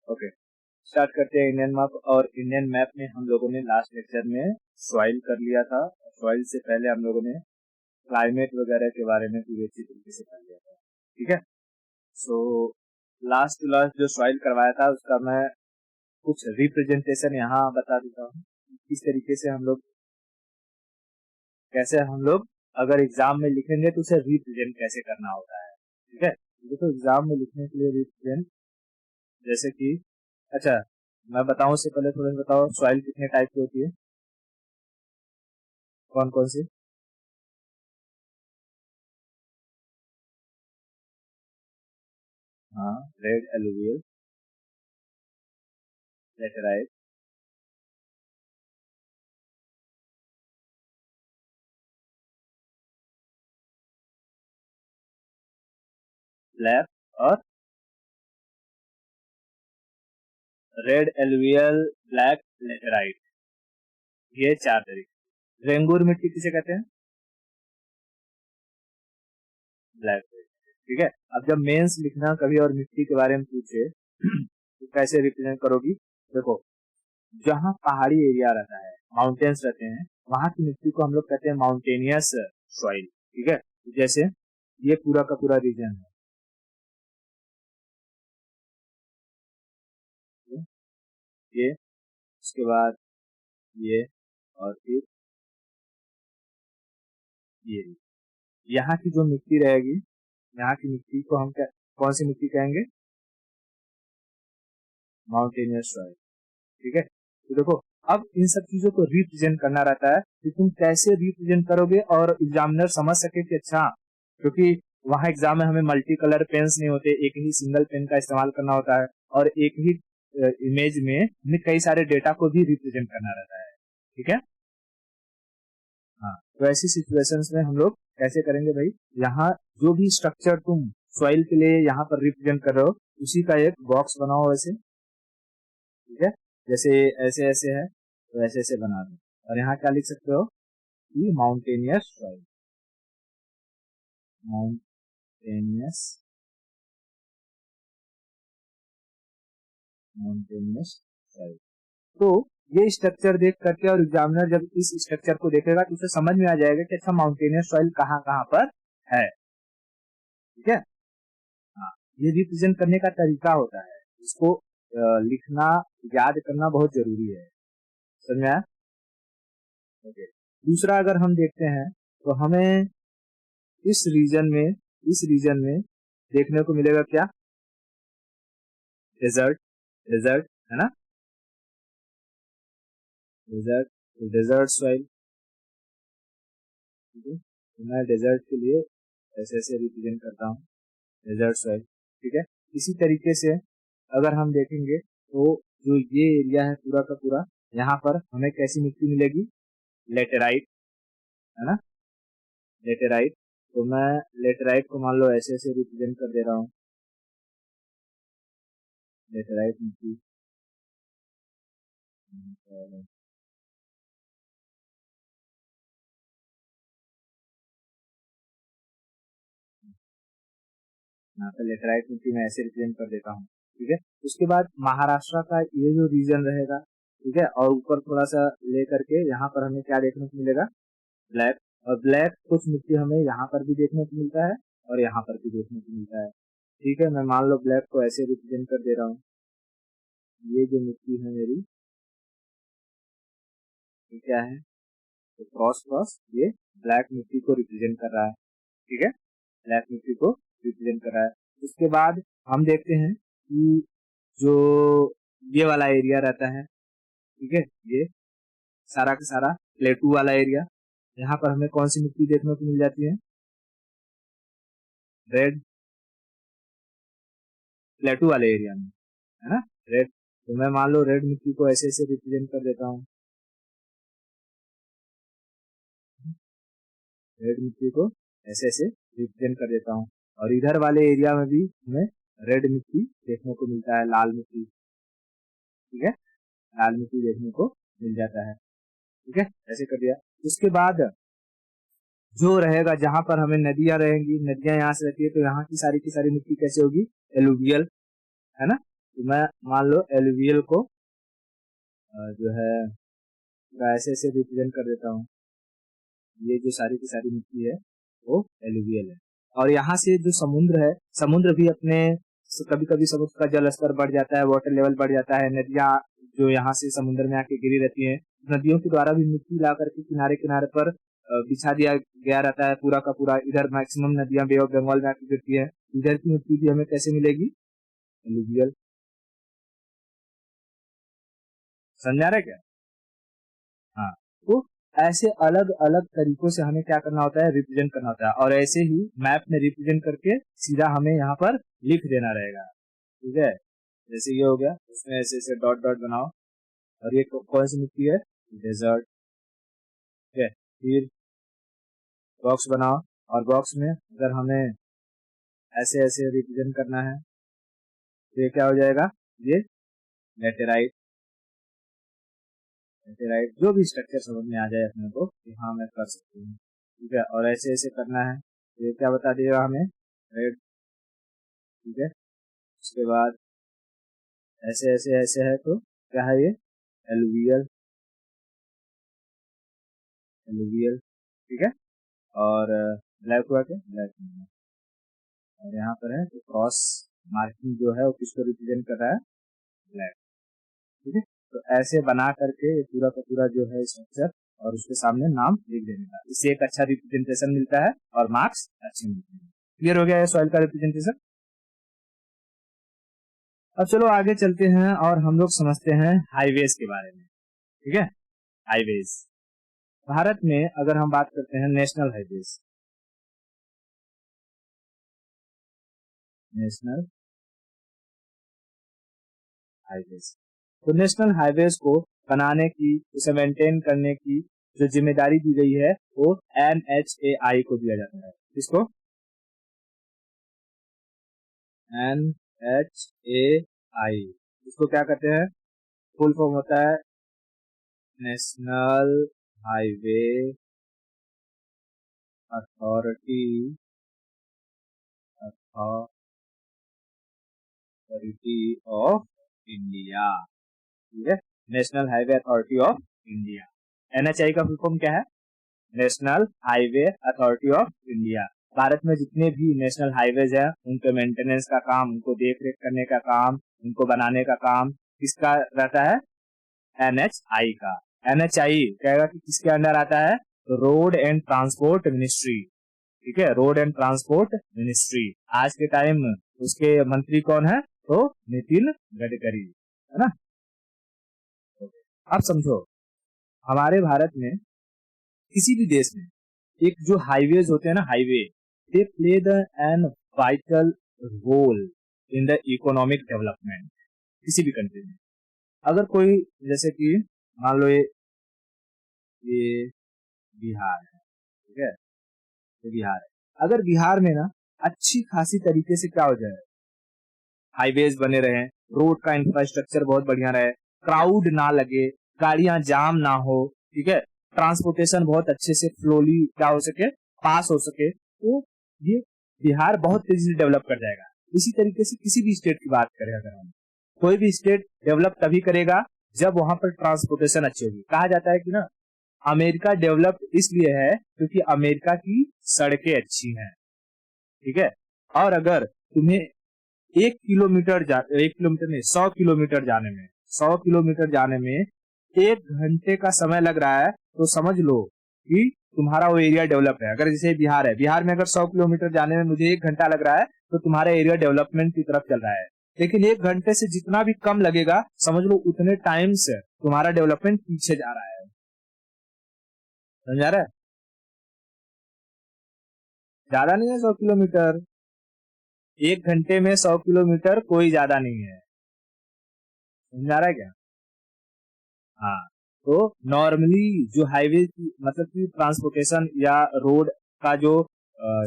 Okay, start करते हैं Indian map. और इंडियन मैप में हम लोगों ने लास्ट लेक्चर में सॉइल कर लिया था। सॉइल से पहले हम लोगों ने क्लाइमेट वगैरह के बारे में पूरी अच्छी तरीके से कर लिया था। ठीक है, सो लास्ट टू लास्ट जो सॉइल करवाया था उसका मैं कुछ रिप्रेजेंटेशन यहाँ बता देता हूँ, किस तरीके से हम लोग, कैसे हम लोग अगर एग्जाम में लिखेंगे तो उसे रिप्रेजेंट कैसे करना होता है। ठीक है, देखो एग्जाम में लिखने के लिए रिप्रेजेंट, जैसे कि अच्छा मैं बताऊं उससे पहले थोड़ा सा बताओ, सॉइल कितने टाइप की होती है, कौन कौन सी? हाँ, रेड एलुवियल, लेटेराइट, ब्लैक और रेड एलुवियल, ब्लैक, लेटेराइट, ये चार तरीके। रेंगूर मिट्टी किसे कहते हैं? ब्लैक। ठीक है, अब जब मेंस लिखना कभी और मिट्टी के बारे में पूछे तो कैसे रिप्रेजेंट करोगी? देखो, जहाँ पहाड़ी एरिया रहता है, माउंटेन्स रहते हैं, वहां की मिट्टी को हम लोग कहते हैं माउंटेनियस सॉइल। ठीक है, जैसे ये पूरा का पूरा रीजन है, ये, उसके बाद ये, और फिर ये, यहाँ की जो मिट्टी रहेगी, यहाँ की मिट्टी को हम क्या, कौन सी मिट्टी कहेंगे? Mountainous soil. ठीक है, तो देखो अब इन सब चीजों को रिप्रेजेंट करना रहता है कि तुम कैसे रिप्रेजेंट करोगे और एग्जामिनर समझ सके कि अच्छा, क्योंकि वहां एग्जाम में हमें मल्टी कलर पेन्स नहीं होते, एक ही सिंगल पेन का इस्तेमाल करना होता है, और एक ही इमेज में हमें कई सारे डेटा को भी रिप्रेजेंट करना रहता है। ठीक है, हाँ, तो ऐसी सिचुएशंस में हम लोग कैसे करेंगे भाई, यहाँ जो भी स्ट्रक्चर तुम सॉइल के लिए यहाँ पर रिप्रेजेंट कर रहे हो उसी का एक बॉक्स बनाओ वैसे। ठीक है, जैसे ऐसे ऐसे है तो ऐसे ऐसे बना दो, और यहाँ क्या लिख सकते हो कि mountainous soil, mountainous, mountainous soil. तो ये स्ट्रक्चर देख करके और एग्जामिनर जब इस स्ट्रक्चर को देखेगा तो उसे समझ में आ जाएगा कि अच्छा माउंटेनियस सॉइल कहाँ कहाँ पर है। ठीक है, हाँ, ये रिप्रेजेंट करने का तरीका होता है, इसको लिखना, याद करना बहुत जरूरी है। समझ में आया? ओके, दूसरा अगर हम देखते हैं तो हमें इस रीजन में देखने को मिलेगा क्या? डेजर्ट, डेजर्ट है ना, डेजर्ट, डेजर्ट सॉइल। ठीक है, तो मैं डेजर्ट के लिए ऐसे ऐसे रिप्रेजेंट करता हूँ, डेजर्ट सॉइल। ठीक है, इसी तरीके से अगर हम देखेंगे तो जो ये एरिया है पूरा का पूरा, यहाँ पर हमें कैसी मिट्टी मिलेगी? लेटेराइट, है ना, लेटेराइट। तो मैं लेटेराइट को मान लो ऐसे ऐसे रिप्रेजेंट कर दे रहा हूँ, लेटेराइट मिट्टी। यहाँ पे लेटेराइट मिट्टी में ऐसे रिप्रेजेंट कर देता हूँ। ठीक है, उसके बाद महाराष्ट्र का ये जो रीजन रहेगा, ठीक है, और ऊपर थोड़ा सा ले करके यहाँ पर हमें क्या देखने को मिलेगा? ब्लैक। और ब्लैक कुछ मिट्टी हमें यहाँ पर भी देखने को मिलता है और यहाँ पर भी देखने को मिलता है। ठीक है, मैं मान लो ब्लैक को ऐसे रिप्रेजेंट कर दे रहा हूँ, ये जो मिट्टी है मेरी, ये क्या है? तो क्रॉस क्रॉस ये ब्लैक मिट्टी को रिप्रेजेंट कर रहा है। ठीक है, ब्लैक मिट्टी को रिप्रेजेंट कर रहा है। उसके बाद हम देखते हैं कि जो ये वाला एरिया रहता है, ठीक है, ये सारा का सारा प्लेटू वाला एरिया, यहाँ पर हमें कौन सी मिट्टी देखने को मिल जाती है? रेड, प्लेटू वाले एरिया में, है ना, रेड। तो मैं मान लो रेड मिट्टी को ऐसे ऐसे रिप्रेजेंट कर देता हूँ, रेड मिट्टी को ऐसे ऐसे रिप्रेजेंट कर देता हूँ। और इधर वाले एरिया में भी हमें रेड मिट्टी देखने को मिलता है, लाल मिट्टी। ठीक है, लाल मिट्टी देखने को मिल जाता है। ठीक है, ऐसे कर दिया। उसके बाद जो रहेगा, जहां पर हमें नदियां रहेंगी, नदियां यहाँ से रहती है, तो यहाँ की सारी मिट्टी कैसे होगी? एलुवियल, है ना, तो मैं मान लो एलुवियल को जो है ऐसे ऐसे रिप्रेजेंट कर देता हूँ। ये जो सारी की सारी मिट्टी है वो एलुवियल है। और यहाँ से जो समुद्र है, समुद्र भी अपने कभी कभी समुद्र का जल स्तर बढ़ जाता है, वाटर लेवल बढ़ जाता है। नदियाँ जो यहाँ से समुद्र में आके गिरी रहती हैं, नदियों के द्वारा भी मिट्टी ला करके किनारे किनारे पर बिछा दिया गया रहता है पूरा का पूरा। इधर मैक्सिमम नदियां बे ऑफ बंगाल में आके गिरती है। इधर की मिट्टी भी हमें कैसे मिलेगी? एलुवियल। समझा रहे क्या? हाँ, तो ऐसे अलग अलग तरीकों से हमें क्या करना होता है? रिप्रेजेंट करना होता है। और ऐसे ही मैप में रिप्रेजेंट करके सीधा हमें यहाँ पर लिख देना रहेगा। ठीक है, जैसे ये हो गया, उसमें ऐसे ऐसे डॉट डॉट बनाओ। और ये कौन सी मिट्टी है? डेजर्ट। ठीक है, फिर बॉक्स बनाओ, और बॉक्स में अगर हमें ऐसे ऐसे रिप्रेजेंट करना है तो ये क्या हो जाएगा? ये लेटेराइट। लेटेराइट जो भी स्ट्रक्चर समझ में आ जाए अपने को कि हाँ मैं कर सकती हूँ। ठीक है, और ऐसे ऐसे करना है तो ये क्या बता देगा हमें? रेड। ठीक है, उसके बाद ऐसे ऐसे ऐसे है तो क्या है ये? एलुवियल। एलुवियल। ठीक है, और ब्लैक हुआ क्या? ब्लैक। और यहाँ पर है तो क्रॉस मार्किंग जो है वो किसको रिप्रेजेंट कर रहा है? ब्लैक। ठीक है, तो ऐसे बना करके पूरा का पूरा जो है स्ट्रक्चर और उसके सामने नाम लिख देने का, इससे एक अच्छा रिप्रेजेंटेशन मिलता है और मार्क्स अच्छे मिलते हैं। क्लियर हो गया है सॉइल का रिप्रेजेंटेशन? अब चलो आगे चलते हैं और हम लोग समझते हैं हाईवेज के बारे में। ठीक है, हाईवेज भारत में अगर हम बात करते हैं नेशनल हाईवेज, नेशनल हाईवेज, तो नेशनल हाईवेज को बनाने की, उसे मेंटेन करने की जो जिम्मेदारी दी गई है वो NHAI को दिया जाता है। किसको? NHAI। इसको क्या कहते हैं? फुल फॉर्म होता है national highway authority of India. ठीक है, national highway authority of India. NHAI का फुल फॉर्म क्या है? National highway authority of India. Bharat में जितने भी नेशनल हाईवेज है उनके मेंटेनेंस का काम, उनको देख रेख करने का काम, उनको बनाने का काम किसका रहता है? NHAI का। NHAI कहेगा कि किसके अंडर आता है? Road and transport ministry. ठीक है, रोड एंड ट्रांसपोर्ट मिनिस्ट्री। आज के टाइम उसके मंत्री कौन है? तो नितिन गडकरी, है ना। अब समझो, हमारे भारत में किसी भी देश में एक जो हाईवेज होते हैं ना, highway, they play the an vital role in the economic development किसी भी कंट्री में। अगर कोई, जैसे कि मान लो ये बिहार है, ठीक है, ये बिहार है। अगर बिहार में ना अच्छी खासी तरीके से क्या हो जाए, हाईवेज बने रहे, रोड का इंफ्रास्ट्रक्चर बहुत बढ़िया रहे, क्राउड ना लगे, गाड़ियां जाम ना हो, ठीक है, ट्रांसपोर्टेशन बहुत अच्छे से फ्लोली क्या हो सके, पास हो सके, तो ये बिहार बहुत तेजी से डेवलप कर जाएगा। इसी तरीके से किसी भी स्टेट की बात करें, अगर हम, कोई भी स्टेट डेवलप तभी करेगा जब वहां पर ट्रांसपोर्टेशन अच्छी होगी। कहा जाता है कि ना अमेरिका डेवलप्ड इसलिए है क्योंकि अमेरिका की सड़कें अच्छी हैं। ठीक है, और अगर तुम्हें 1 किलोमीटर नहीं, 100 किलोमीटर जाने में, 100 किलोमीटर जाने में 1 घंटे का समय लग रहा है, तो समझ लो कि तुम्हारा वो एरिया डेवलप है। अगर जैसे बिहार है, बिहार में अगर 100 किलोमीटर जाने में मुझे 1 घंटा लग रहा है, तो तुम्हारा एरिया डेवलपमेंट की तरफ चल रहा है। लेकिन 1 घंटे से जितना भी कम लगेगा, समझ लो उतने टाइम से तुम्हारा डेवलपमेंट पीछे जा रहा है। समझा रहा है? ज्यादा नहीं है 100 किलोमीटर, 1 घंटे में 100 किलोमीटर कोई ज्यादा नहीं है। समझा रहा है क्या? हाँ, तो नॉर्मली जो हाईवे की मतलब कि ट्रांसपोर्टेशन या रोड का जो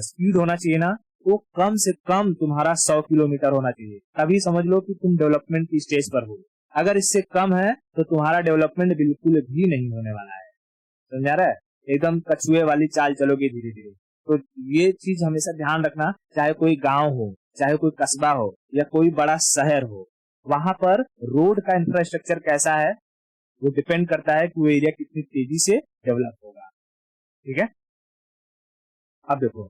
स्पीड होना चाहिए ना, वो कम से कम तुम्हारा 100 किलोमीटर होना चाहिए, तभी समझ लो कि तुम डेवलपमेंट की स्टेज पर हो। अगर इससे कम है तो तुम्हारा डेवलपमेंट बिल्कुल भी नहीं होने वाला है। समझा रहा है? एकदम कछुए वाली चाल चलोगे धीरे धीरे। तो ये चीज हमेशा ध्यान रखना, चाहे कोई गांव हो, चाहे कोई कस्बा हो, या कोई बड़ा शहर हो, वहां पर रोड का इंफ्रास्ट्रक्चर कैसा है वो डिपेंड करता है कि वो एरिया कितनी तेजी से डेवलप होगा। ठीक है, अब देखो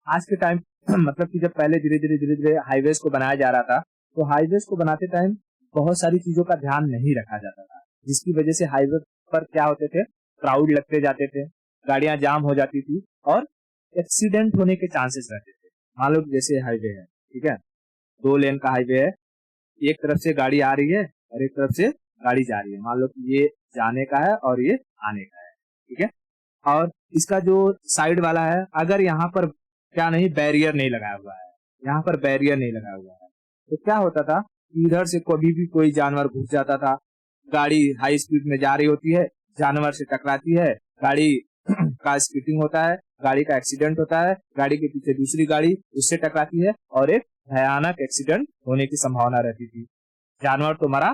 आज के टाइम मतलब कि जब पहले धीरे धीरे हाईवेज को बनाया जा रहा था, तो हाईवेज को बनाते टाइम बहुत सारी चीजों का ध्यान नहीं रखा जाता था, जिसकी वजह से हाईवे पर क्या होते थे, क्राउड लगते जाते थे, गाड़ियां जाम हो जाती थी और एक्सीडेंट होने के चांसेस रहते थे। मान लो जैसे हाईवे है, ठीक है, 2 लेन का हाईवे है, एक तरफ से गाड़ी आ रही है और एक तरफ से गाड़ी जा रही है। मान लो कि ये जाने का है और ये आने का है, ठीक है, और इसका जो साइड वाला है, अगर यहाँ पर क्या नहीं बैरियर नहीं लगाया हुआ है, यहाँ पर बैरियर नहीं लगाया हुआ है, तो क्या होता था, इधर से कभी भी कोई जानवर घुस जाता था, गाड़ी हाई स्पीड में जा रही होती है, जानवर से टकराती है, गाड़ी का स्कीटिंग होता है, गाड़ी का एक्सीडेंट होता है, गाड़ी के पीछे दूसरी गाड़ी उससे टकराती है और एक भयानक एक्सीडेंट होने की संभावना रहती थी। जानवर तो मरा,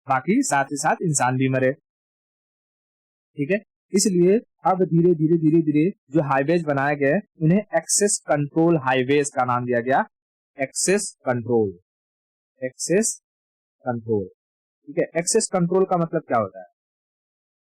बाकी साथ ही साथ इंसान भी मरे। ठीक है, इसलिए अब धीरे धीरे जो हाईवेज बनाए गए उन्हें एक्सेस कंट्रोल हाईवेज का नाम दिया गया। Access control, access control. ठीक है, एक्सेस कंट्रोल का मतलब क्या होता है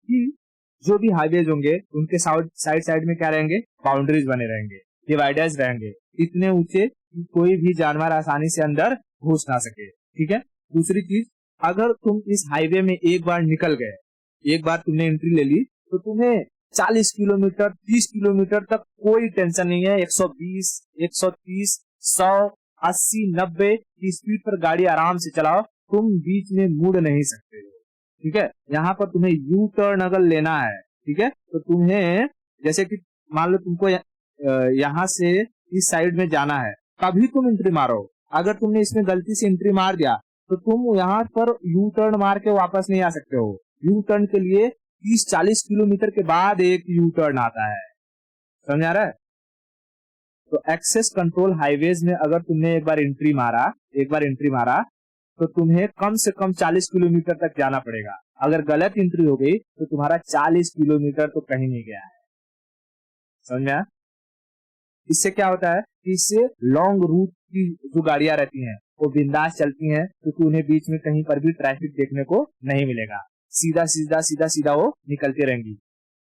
कि जो भी हाईवेज होंगे उनके साइड साइड में क्या रहेंगे, बाउंड्रीज बने रहेंगे, डिवाइडर्स रहेंगे, इतने ऊंचे कि कोई भी जानवर आसानी से अंदर घुस ना सके। ठीक है, दूसरी चीज, अगर तुम इस हाईवे में एक बार निकल गए, एक बार तुमने एंट्री ले ली, तो तुम्हें 40 किलोमीटर 30 किलोमीटर तक कोई टेंशन नहीं है। 120 130 100 80 90 की स्पीड पर गाड़ी आराम से चलाओ, तुम बीच में मुड़ नहीं सकते हो। ठीक है, यहाँ पर तुम्हें यू टर्न अगर लेना है, ठीक है, तो तुम्हें जैसे कि मान लो तुमको यहाँ से इस साइड में जाना है, कभी तुम एंट्री मारो, अगर तुमने इसमें गलती से एंट्री मार दिया तो तुम यहाँ पर यू टर्न मार के वापस नहीं आ सकते हो। यू टर्न के लिए 30-40 किलोमीटर के बाद एक यू टर्न आता है, समझ आ रहा है। तो एक्सेस कंट्रोल हाईवेज में अगर तुमने एक बार एंट्री मारा तो तुम्हें कम से कम 40 किलोमीटर तक जाना पड़ेगा। अगर गलत एंट्री हो गई तो तुम्हारा 40 किलोमीटर तो कहीं नहीं गया है, समझ में आया। इससे क्या होता है कि इससे लॉन्ग रूट की जो गाड़ियां रहती हैं वो बिंदास चलती हैं, क्योंकि उन्हें बीच में कहीं पर भी ट्रैफिक देखने को नहीं मिलेगा, सीधा सीधा वो निकलती रहेंगी।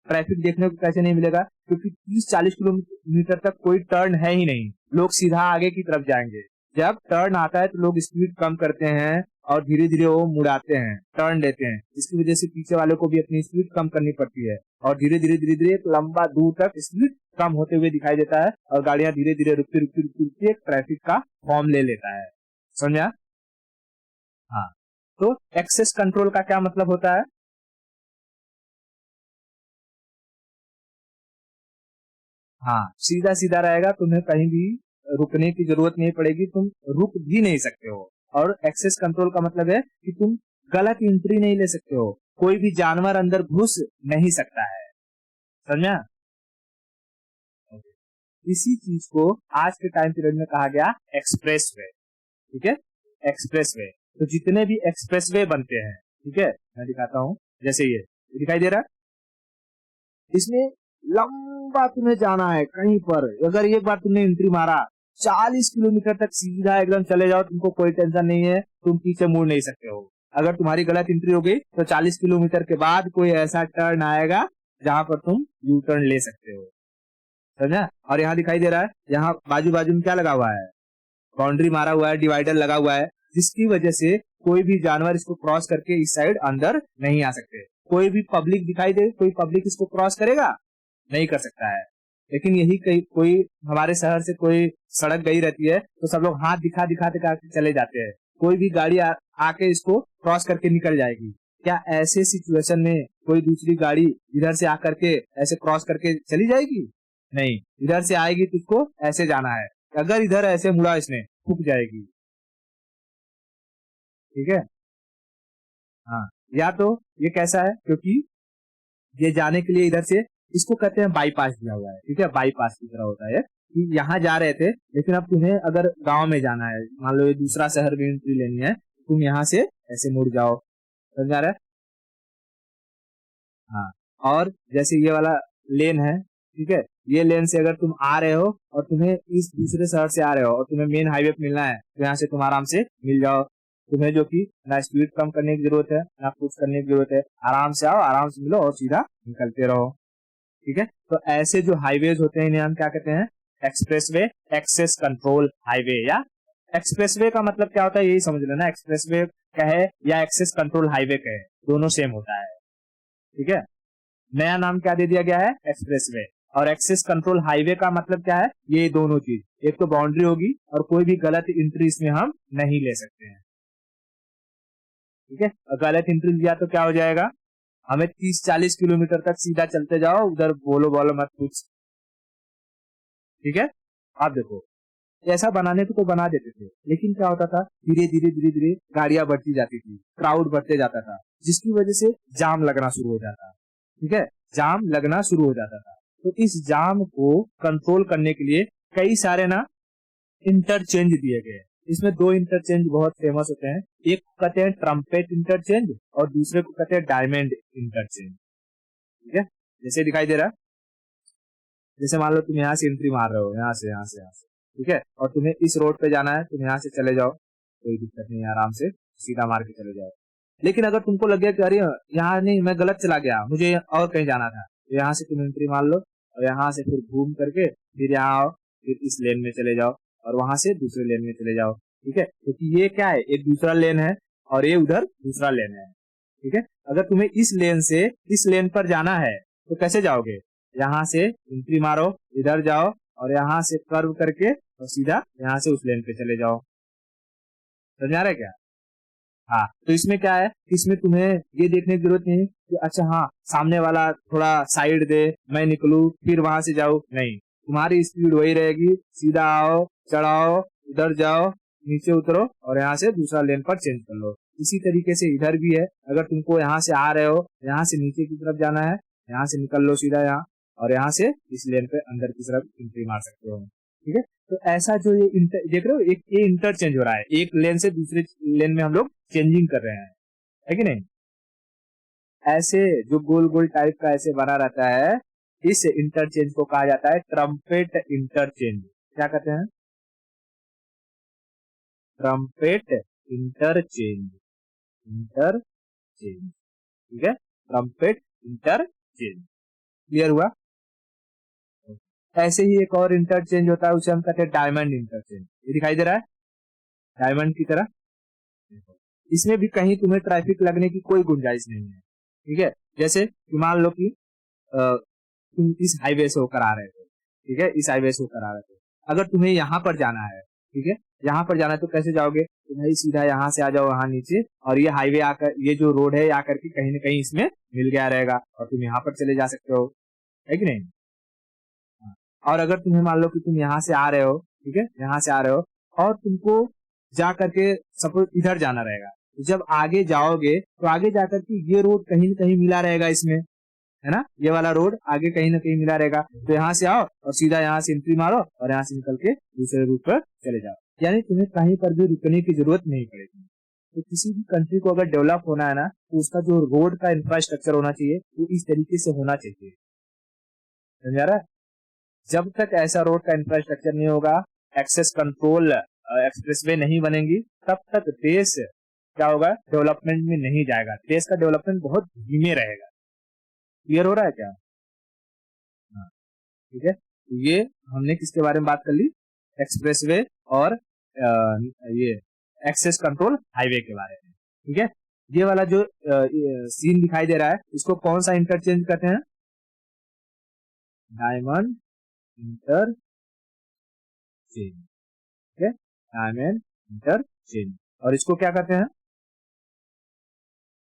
ट्रैफिक देखने को कैसे नहीं मिलेगा, क्योंकि 30-40 किलोमीटर तक कोई टर्न है ही नहीं, लोग सीधा आगे की तरफ जाएंगे। जब टर्न आता है तो लोग स्पीड कम करते हैं और धीरे धीरे वो मुड़ाते हैं, टर्न लेते हैं। इसकी वजह से पीछे वाले को भी अपनी स्पीड कम करनी पड़ती है और धीरे धीरे एक लंबा दूर तक स्पीड कम होते हुए दिखाई देता है और गाड़ियां धीरे धीरे रुकती एक ट्रैफिक का फॉर्म ले लेता है, समझा। हाँ, तो एक्सेस कंट्रोल का क्या मतलब होता है, हाँ सीधा सीधा रहेगा, तुम्हें कहीं भी रुकने की जरूरत नहीं पड़ेगी, तुम रुक भी नहीं सकते हो। और एक्सेस कंट्रोल का मतलब है कि तुम गलत एंट्री नहीं ले सकते हो, कोई भी जानवर अंदर घुस नहीं सकता है, समझा। इसी चीज को आज के टाइम पीरियड में कहा गया एक्सप्रेस वे। ठीक है, एक्सप्रेस वे, तो जितने भी एक्सप्रेस वे बनते हैं, ठीक है, मैं दिखाता हूँ, जैसे ये दिखाई दे रहा है, इसमें लंबा तुम्हें जाना है कहीं पर, अगर एक बार तुमने एंट्री मारा 40 किलोमीटर तक सीधा एकदम चले जाओ, तुमको कोई टेंशन नहीं है, तुम पीछे मुड़ नहीं सकते हो। अगर तुम्हारी गलत एंट्री हो गई तो 40 किलोमीटर के बाद कोई ऐसा टर्न आएगा जहां पर तुम यू टर्न ले सकते हो, समझा। और यहाँ दिखाई दे रहा है, यहाँ बाजू बाजू में क्या लगा हुआ है, बाउंड्री मारा हुआ है, डिवाइडर लगा हुआ है, जिसकी वजह से कोई भी जानवर इसको क्रॉस करके इस साइड अंदर नहीं आ सकते। कोई भी पब्लिक दिखाई दे, कोई पब्लिक इसको क्रॉस करेगा नहीं कर सकता है। लेकिन यही कोई हमारे शहर से कोई सड़क गई रहती है तो सब लोग हाथ दिखा दिखा दिखा के चले जाते हैं, कोई भी गाड़ी आके इसको क्रॉस करके निकल जाएगी। क्या ऐसे सिचुएशन में कोई दूसरी गाड़ी इधर से आकर के ऐसे क्रॉस करके चली जाएगी? नहीं, इधर से आएगी तो उसको ऐसे जाना है, अगर इधर ऐसे मुड़ा इसने फूक जाएगी। ठीक है, हाँ, या तो ये कैसा है, क्योंकि ये जाने के लिए इधर से इसको कहते हैं बाईपास दिया हुआ है। ठीक है, बाईपास की तरह होता है कि यहाँ जा रहे थे लेकिन अब तुम्हें अगर गांव में जाना है, मान लो ये दूसरा शहर में एंट्री लेनी है, तुम यहाँ से ऐसे मुड़ जाओ, समझा रहा है। हाँ, और जैसे ये वाला लेन है, ठीक है, ये लेन से अगर तुम आ रहे हो और तुम्हें इस दूसरे शहर से आ रहे हो और तुम्हें मेन हाईवे पे मिलना है, तो यहाँ से तुम आराम से मिल जाओ, तुम्हें जो कि ना स्पीड कम करने की जरूरत है ना कुछ करने की जरूरत है, आराम से आओ, आराम से मिलो और सीधा निकलते रहो। ठीक है, तो ऐसे जो हाईवेज होते हैं इन्हें हम क्या कहते हैं, एक्सप्रेसवे एक्सेस कंट्रोल हाईवे। या एक्सप्रेसवे का मतलब क्या होता है यही समझ लेना, एक्सप्रेसवे कहे या एक्सेस कंट्रोल हाईवे कहे, दोनों सेम होता है। ठीक है, नया नाम क्या दे दिया गया है, एक्सप्रेसवे। और एक्सेस कंट्रोल हाईवे का मतलब क्या है, ये दोनों चीज, एक तो बाउंड्री होगी और कोई भी गलत एंट्री इसमें हम नहीं ले सकते हैं। ठीक है, और गलत एंट्री लिया तो क्या हो जाएगा, हमें 30-40 किलोमीटर तक सीधा चलते जाओ, उधर बोलो बोलो मत कुछ। ठीक है, आप देखो ऐसा बनाने को तो बना देते थे, लेकिन क्या होता था, धीरे धीरे धीरे धीरे गाड़ियां बढ़ती जाती थी, क्राउड बढ़ते जाता था, जिसकी वजह से जाम लगना शुरू हो जाता। ठीक है, जाम लगना शुरू हो जाता था। तो इस जाम को कंट्रोल करने के लिए कई सारे ना इंटरचेंज दिए गए। इसमें दो इंटरचेंज बहुत फेमस होते हैं, एक को कहते हैं ट्रम्पेट इंटरचेंज और दूसरे को कहते हैं डायमंड इंटरचेंज। ठीक है, जैसे दिखाई दे रहा है, जैसे मान लो तुम यहाँ से एंट्री मार रहे हो, यहाँ से यहाँ से यहाँ से, ठीक है, और तुम्हें इस रोड पे जाना है, तुम यहाँ से चले जाओ, कोई दिक्कत नहीं, आराम से सीधा मार के चले जाओ। लेकिन अगर तुमको लगे कि अरे यहाँ नहीं, मैं गलत चला गया, मुझे और कहीं जाना था, तो यहाँ से तुम एंट्री मार लो और यहाँ से फिर घूम करके फिर यहाँ आओ, फिर इस लेन में चले जाओ और वहां से दूसरे लेन में चले जाओ। ठीक है, क्योंकि ये क्या है, एक दूसरा लेन है और ये उधर दूसरा लेन है। ठीक है, अगर तुम्हें इस लेन से इस लेन पर जाना है तो कैसे जाओगे, यहाँ से एंट्री मारो, इधर जाओ और यहाँ से कर्व करके और सीधा यहाँ से उस लेन पे चले जाओ। समझ आ रहा है क्या? हाँ, तो इसमें क्या है, इसमें तुम्हें ये देखने की जरूरत नहीं कि अच्छा हाँ सामने वाला थोड़ा साइड दे, मैं निकलूं फिर वहां से जाऊं, नहीं, तुम्हारी स्पीड वही रहेगी, सीधा आओ, चढ़ाओ, उधर जाओ, नीचे उतरो और यहाँ से दूसरा लेन पर चेंज कर लो। इसी तरीके से इधर भी है, अगर तुमको यहाँ से आ रहे हो, यहाँ से नीचे की तरफ जाना है, यहाँ से निकल लो सीधा यहाँ और यहाँ से इस लेन पे अंदर की तरफ एंट्री मार सकते हो। ठीक है, तो ऐसा जो ये देख रहे हो, एक ये इंटरचेंज हो रहा है, एक लेन से दूसरे लेन में हम लोग चेंजिंग कर रहे हैं, है कि नहीं? ऐसे जो गोल गोल टाइप का ऐसे बना रहता है, इस इंटरचेंज को कहा जाता है ट्रम्पेट इंटरचेंज। क्या कहते हैं? Trumpet interchange, interchange. ठीक है, ट्रम्पेट इंटरचेंज, क्लियर हुआ? ऐसे ही एक और इंटरचेंज होता है, उसे हम कहते हैं डायमंड इंटरचेंज। ये दिखाई दे रहा है डायमंड की तरह, इसमें भी कहीं तुम्हें ट्रैफिक लगने की कोई गुंजाइश नहीं है। ठीक है, जैसे मान लो कि तुम इस हाईवे से होकर आ रहे थे, ठीक है, इस हाईवे से होकर आ रहे थे, अगर तुम्हें यहाँ पर जाना है, ठीक है, यहाँ पर जाना है तो कैसे जाओगे, तो भाई सीधा यहाँ से आ जाओ यहाँ नीचे और ये हाईवे आकर, ये जो रोड है आकर के कहीं ना कहीं इसमें मिल गया रहेगा और तुम यहाँ पर चले जा सकते हो, है कि नहीं? और अगर तुम्हें मान लो कि तुम यहाँ से आ रहे हो, ठीक है, यहाँ से आ रहे हो और तुमको जा करके सपोज इधर जाना रहेगा, तो जब आगे जाओगे तो आगे जाकर के ये रोड कहीं न कहीं मिला रहेगा इसमें, है ना, ये वाला रोड आगे कहीं ना कहीं मिला रहेगा, तो यहाँ से आओ और सीधा यहाँ से एंट्री मारो और यहाँ से निकल के दूसरे रूट पर चले जाओ, यानी तुम्हें कहीं पर भी रुकने की जरूरत नहीं पड़ेगी। तो किसी भी कंट्री को अगर डेवलप होना है ना, तो उसका जो रोड का इंफ्रास्ट्रक्चर होना चाहिए वो इस तरीके से होना चाहिए। समझ आ रहा है? जब तक ऐसा रोड का इंफ्रास्ट्रक्चर नहीं होगा, एक्सेस कंट्रोल एक्सप्रेसवे नहीं बनेंगी, तब तक देश क्या होगा, डेवलपमेंट में नहीं जाएगा, देश का डेवलपमेंट बहुत धीमे रहेगा। क्लियर हो रहा है क्या? हाँ, ठीक है, तो ये हमने किसके बारे में बात कर ली, एक्सप्रेसवे और ये एक्सेस कंट्रोल हाईवे के बारे में। ठीक है, ये वाला जो सीन दिखाई दे रहा है, इसको कौन सा इंटरचेंज कहते हैं, डायमंड इंटरचेंज। ठीक है, डायमंड इंटरचेंज, और इसको क्या कहते हैं,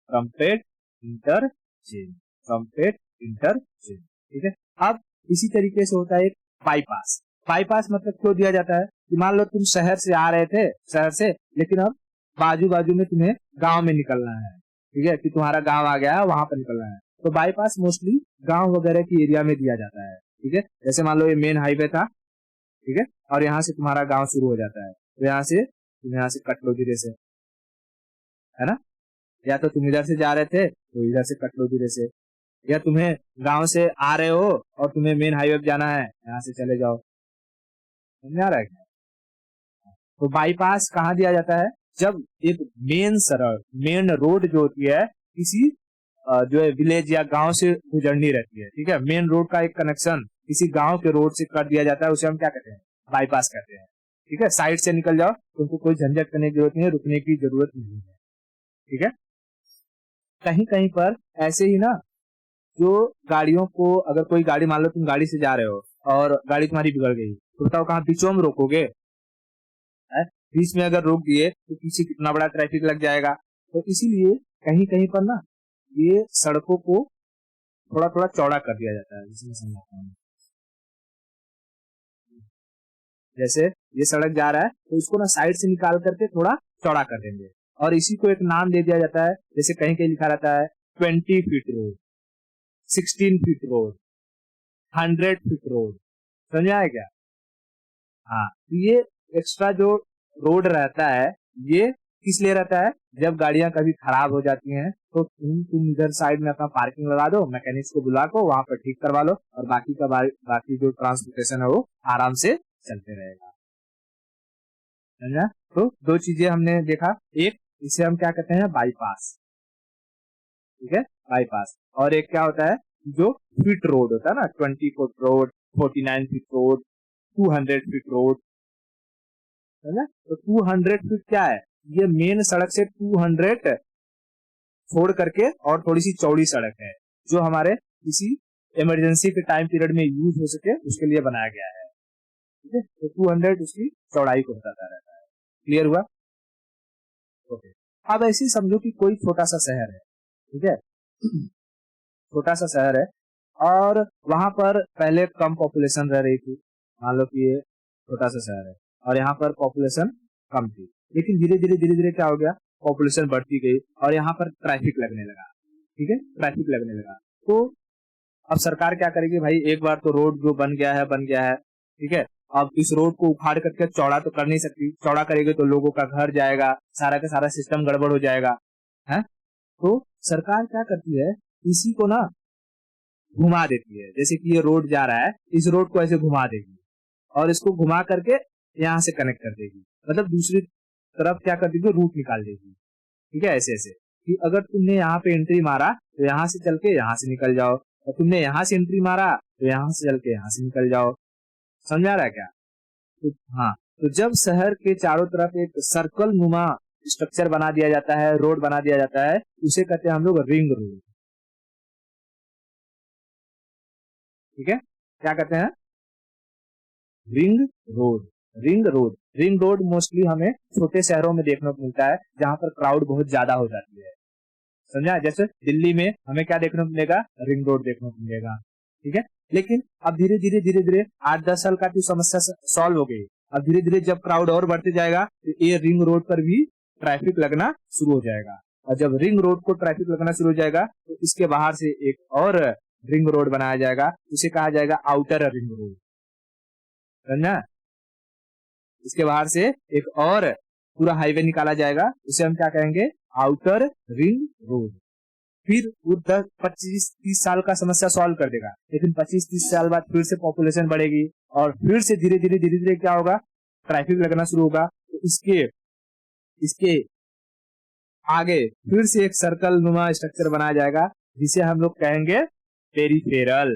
ट्रम्पेट इंटरचेंज, ट्रम्पेट इंटरचेंज। ठीक है, अब इसी तरीके से होता है एक बाईपास। बाईपास मतलब क्यों दिया जाता है कि मान लो तुम शहर से आ रहे थे, शहर से, लेकिन अब बाजू बाजू में तुम्हें गांव में निकलना है, ठीक है, कि तुम्हारा गांव आ गया है, वहां पर निकलना है, तो बाईपास मोस्टली गांव वगैरह की एरिया में दिया जाता है। ठीक है, जैसे मान लो ये मेन हाईवे था, ठीक है, और यहाँ से तुम्हारा गांव शुरू हो जाता है, तो यहाँ से तुम यहाँ से कट लो धीरे से, है ना, या तो तुम इधर से जा रहे थे तो इधर से कट लो धीरे से, या तुम्हें गांव से आ रहे हो और तुम्हें मेन हाईवे पे जाना है, यहाँ से चले जाओ। समझ आ रहा है क्या? तो बाईपास कहाँ दिया जाता है, जब एक मेन सड़क, मेन रोड जो होती है किसी जो है विलेज या गांव से गुजरनी रहती है, ठीक है, मेन रोड का एक कनेक्शन किसी गांव के रोड से कर दिया जाता है, उसे हम क्या कहते हैं, बाईपास कहते हैं। ठीक है, साइड से निकल जाओ, तुमको कोई झंझट करने की जरूरत नहीं है, रुकने की जरूरत नहीं है। ठीक है, कहीं कहीं पर ऐसे ही ना, जो गाड़ियों को, अगर कोई गाड़ी, मान लो तुम गाड़ी से जा रहे हो और गाड़ी तुम्हारी बिगड़ गई, तो बताओ कहाँ बीचों में रोकोगे? बीच में अगर रोक दिए तो पीछे कितना बड़ा ट्रैफिक लग जाएगा। तो इसीलिए कहीं कहीं पर ना ये सड़कों को थोड़ा थोड़ा चौड़ा कर दिया जाता है, जिसमें समझाता हूँ। जैसे ये सड़क जा रहा है तो इसको ना साइड से निकाल करके थोड़ा चौड़ा कर देंगे, और इसी को एक नाम दे दिया जाता है। जैसे कहीं कहीं लिखा रहता है 20 feet road, 16 feet road, 100 feet road. समझ आया क्या? हाँ, तो ये एक्स्ट्रा जो रोड रहता है ये किस लिए रहता है? जब गाड़ियां कभी खराब हो जाती हैं तो तुम इधर साइड में अपना पार्किंग लगा दो, मैकेनिक्स को बुला को वहां पर ठीक करवा लो, और बाकी जो ट्रांसपोर्टेशन है वो आराम से चलते रहेगा। समझा? तो दो चीजें हमने देखा, एक इसे हम क्या कहते हैं, बाईपास। ठीक है, बाईपास। और एक क्या होता है, जो फीट रोड होता है ना, 20 foot road, 49 feet road, 200 feet road. समझा? तो 200 फीट क्या है? ये मेन सड़क से 200 छोड़ करके और थोड़ी सी चौड़ी सड़क है, जो हमारे किसी इमरजेंसी के टाइम पीरियड में यूज हो सके उसके लिए बनाया गया है। ठीक है, तो 200 उसकी चौड़ाई को बताता रहता है। क्लियर हुआ? ओके। अब ऐसे समझो कि कोई छोटा सा शहर है, ठीक है, छोटा सा शहर है, और वहां पर पहले कम पॉपुलेशन रह रही थी। मान लो कि ये छोटा सा शहर है और यहाँ पर पॉपुलेशन कम थी, लेकिन धीरे धीरे धीरे धीरे क्या हो गया, पॉपुलेशन बढ़ती गई और यहाँ पर ट्रैफिक लगने लगा। ठीक है, ट्रैफिक लगने लगा। तो अब सरकार क्या करेगी भाई, एक बार तो रोड जो बन गया है बन गया है, ठीक है, अब इस रोड को उखाड़ करके चौड़ा तो कर नहीं सकती, चौड़ा करेगी तो लोगों का घर जाएगा, सारा का सारा सिस्टम गड़बड़ हो जाएगा है। तो सरकार क्या करती है, इसी को ना घुमा देती है। जैसे कि ये रोड जा रहा है, इस रोड को ऐसे घुमा देगी और इसको घुमा करके यहाँ से कनेक्ट कर देगी, मतलब दूसरी तरफ क्या कर देगी, रूट निकाल देगी। ठीक है, ऐसे ऐसे कि अगर तुमने यहाँ पे एंट्री मारा तो यहाँ से चल के यहाँ से निकल जाओ, और तुमने यहाँ से एंट्री मारा तो यहाँ से चल के यहाँ से निकल जाओ। समझा रहा है क्या? तो हाँ, तो जब शहर के चारों तरफ एक सर्कल नुमा स्ट्रक्चर बना दिया जाता है, रोड बना दिया जाता है, उसे कहते हैं हम लोग रिंग रोड। ठीक है, क्या कहते हैं, ring road. Ring road, ring road mostly हमें छोटे शहरों में देखने को मिलता है, जहां पर क्राउड बहुत ज्यादा हो जाती है। समझा? जैसे दिल्ली में हमें क्या देखने को मिलेगा, रिंग रोड देखने को मिलेगा। ठीक है, लेकिन अब धीरे धीरे धीरे धीरे 8-10 साल का तो समस्या सॉल्व हो गई। अब धीरे धीरे जब क्राउड और बढ़ते जाएगा तो ये रिंग रोड पर भी ट्रैफिक लगना शुरू हो जाएगा, और जब रिंग रोड को ट्रैफिक लगना शुरू हो जाएगा तो इसके बाहर से एक और रिंग रोड बनाया जाएगा, उसे कहा जाएगा आउटर रिंग रोड। समझा? इसके बाहर से एक और पूरा हाईवे निकाला जाएगा, उसे हम क्या कहेंगे, आउटर रिंग रोड। फिर वो 10-25-30 साल का समस्या सॉल्व कर देगा, लेकिन 25-30 साल बाद फिर से पॉपुलेशन बढ़ेगी और फिर से धीरे धीरे क्या होगा, ट्रैफिक लगना शुरू होगा। तो इसके इसके आगे फिर से एक सर्कल नुमा स्ट्रक्चर बनाया जाएगा, जिसे हम लोग कहेंगे पेरीफेरल।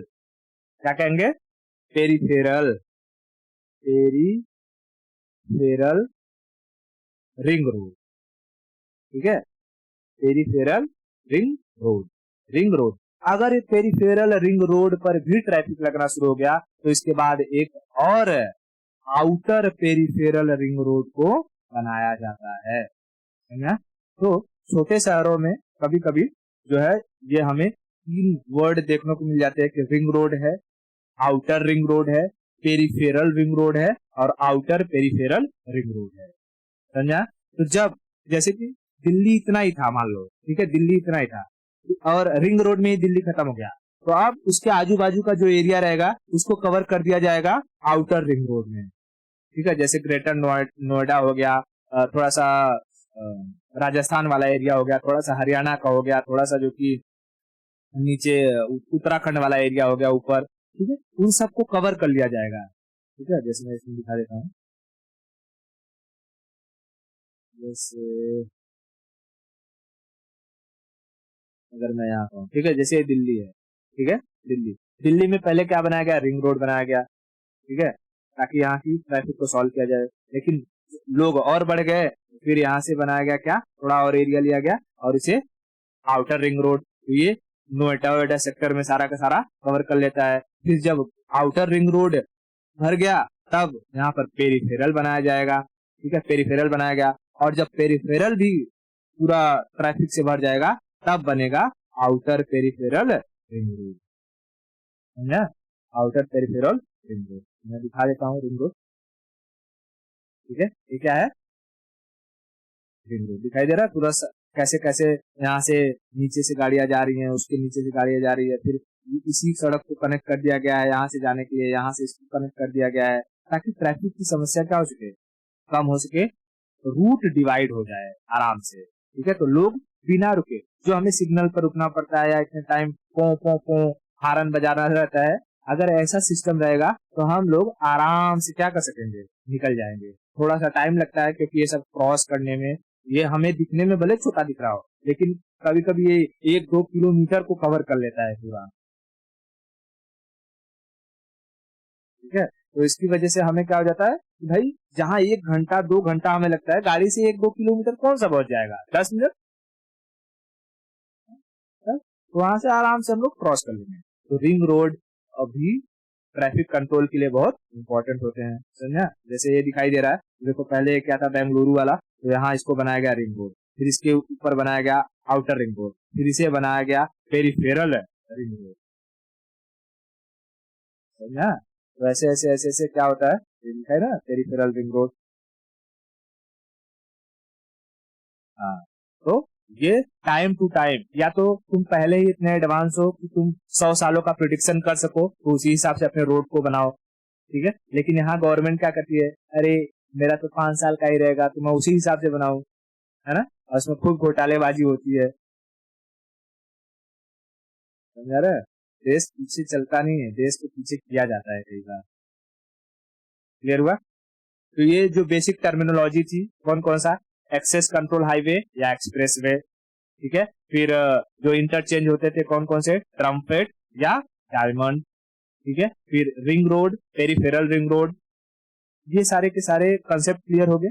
क्या कहेंगे? Peripheral, peripheral ring road. ठीक है, peripheral ring road, ring road. अगर ये पेरीफेरल रिंग रोड पर भी ट्रैफिक लगना शुरू हो गया तो इसके बाद एक और आउटर पेरीफेरल रिंग रोड को बनाया जाता है। समझा? तो छोटे शहरों में कभी कभी जो है ये हमें 3 वर्ड देखने को मिल जाते हैं कि रिंग रोड है, आउटर रिंग रोड है, पेरीफेरल रिंग रोड है, और आउटर पेरीफेरल रिंग रोड है। समझा? तो जब जैसे कि दिल्ली इतना ही था, मान लो, ठीक है, दिल्ली इतना ही था और रिंग रोड में ही दिल्ली खत्म हो गया, तो अब उसके आजू बाजू का जो एरिया रहेगा उसको कवर कर दिया जाएगा आउटर रिंग रोड में। ठीक है, जैसे ग्रेटर नोएडा हो गया, थोड़ा सा राजस्थान वाला एरिया हो गया, थोड़ा सा हरियाणा का हो गया, थोड़ा सा जो कि नीचे उत्तराखंड वाला एरिया हो गया ऊपर। ठीक है, उन सबको कवर कर लिया जाएगा। ठीक है, जैसे मैं इसमें दिखा देता हूँ। जैसे अगर मैं यहाँ कहूँ, ठीक है, जैसे ये दिल्ली है, ठीक है, दिल्ली दिल्ली में पहले क्या बनाया गया, रिंग रोड बनाया गया, ठीक है, ताकि यहाँ की ट्रैफिक को सॉल्व किया जाए। लेकिन लोग और बढ़ गए, फिर यहाँ से बनाया गया क्या, थोड़ा और एरिया लिया गया और इसे आउटर रिंग रोड, तो ये नोएडा वोएडा सेक्टर में सारा का सारा कवर कर लेता है। फिर जब आउटर रिंग रोड भर गया तब यहाँ पर पेरिफेरल बनाया जाएगा, ठीक है, पेरिफेरल बनाया गया, और जब पेरिफेरल भी पूरा ट्रैफिक से भर जाएगा तब बनेगा आउटर पेरिफेरल रिंग रोड, समझा, आउटर पेरिफेरल रिंग रोड। मैं दिखा देता हूँ रिंग रोड, ठीक है, ये क्या है, रिंग रोड दिखाई दे रहा है पूरा कैसे कैसे यहाँ से नीचे से गाड़ियां जा रही हैं, उसके नीचे से गाड़ियां जा रही है, फिर इसी सड़क को कनेक्ट कर दिया गया है यहाँ से जाने के लिए, यहाँ से इसको कनेक्ट कर दिया गया है ताकि ट्रैफिक की समस्या क्या हो सके, कम हो सके, रूट डिवाइड हो जाए आराम से, ठीक है। तो लोग बिना रुके, जो हमें सिग्नल पर रुकना पड़ता है या इतने टाइम पो पो पो हारन बजाना रहता है, अगर ऐसा सिस्टम रहेगा तो हम लोग आराम से क्या कर सकेंगे, निकल जाएंगे। थोड़ा सा टाइम लगता है क्योंकि ये सब क्रॉस करने में, ये हमें दिखने में भले छोटा दिख रहा हो लेकिन कभी कभी ये 1-2 किलोमीटर को कवर कर लेता है पूरा, ठीक है। तो इसकी वजह से हमें क्या हो जाता है कि भाई जहाँ 1 घंटा 2 घंटा हमें लगता है, गाड़ी से 1-2 किलोमीटर कौन सा पहुंच जाएगा, 10 मिनट, तो वहां से आराम से हम लोग क्रॉस कर लेंगे। तो रिंग रोड अभी ट्रैफिक कंट्रोल के लिए बहुत इंपॉर्टेंट होते हैं, समझा। जैसे ये दिखाई दे रहा है, देखो पहले क्या था बेंगलुरु वाला, तो यहाँ इसको बनाया गया रिंग रोड, फिर इसके ऊपर बनाया गया आउटर रिंग रोड, फिर इसे बनाया गया पेरिफेरल रिंग रोड, समझा। तो ऐसे ऐसे ऐसे ऐसे क्या होता है, ये दिखाई ना पेरिफेरल रिंग रोड। हाँ, तो ये टाइम टू टाइम, या तो तुम पहले ही इतने एडवांस हो कि तुम 100 सालों का प्रिडिक्शन कर सको तो उसी हिसाब से अपने रोड को बनाओ, ठीक है। लेकिन यहाँ गवर्नमेंट क्या करती है, अरे मेरा तो 5 साल का ही रहेगा तो मैं उसी हिसाब से बनाऊं, है ना, और उसमें खूब घोटालेबाजी होती है, समझा रहे। देश पीछे चलता नहीं है, देश को पीछे किया जाता है कई बार, क्लियर हुआ। तो ये जो बेसिक टर्मिनोलॉजी थी, कौन कौन सा, एक्सेस कंट्रोल हाईवे या एक्सप्रेस वे, ठीक है। फिर जो इंटरचेंज होते थे कौन कौन से, ट्रम्पेट या डायमंड, ठीक है। फिर ring road, peripheral ring road, ये सारे के सारे कंसेप्ट क्लियर हो गए।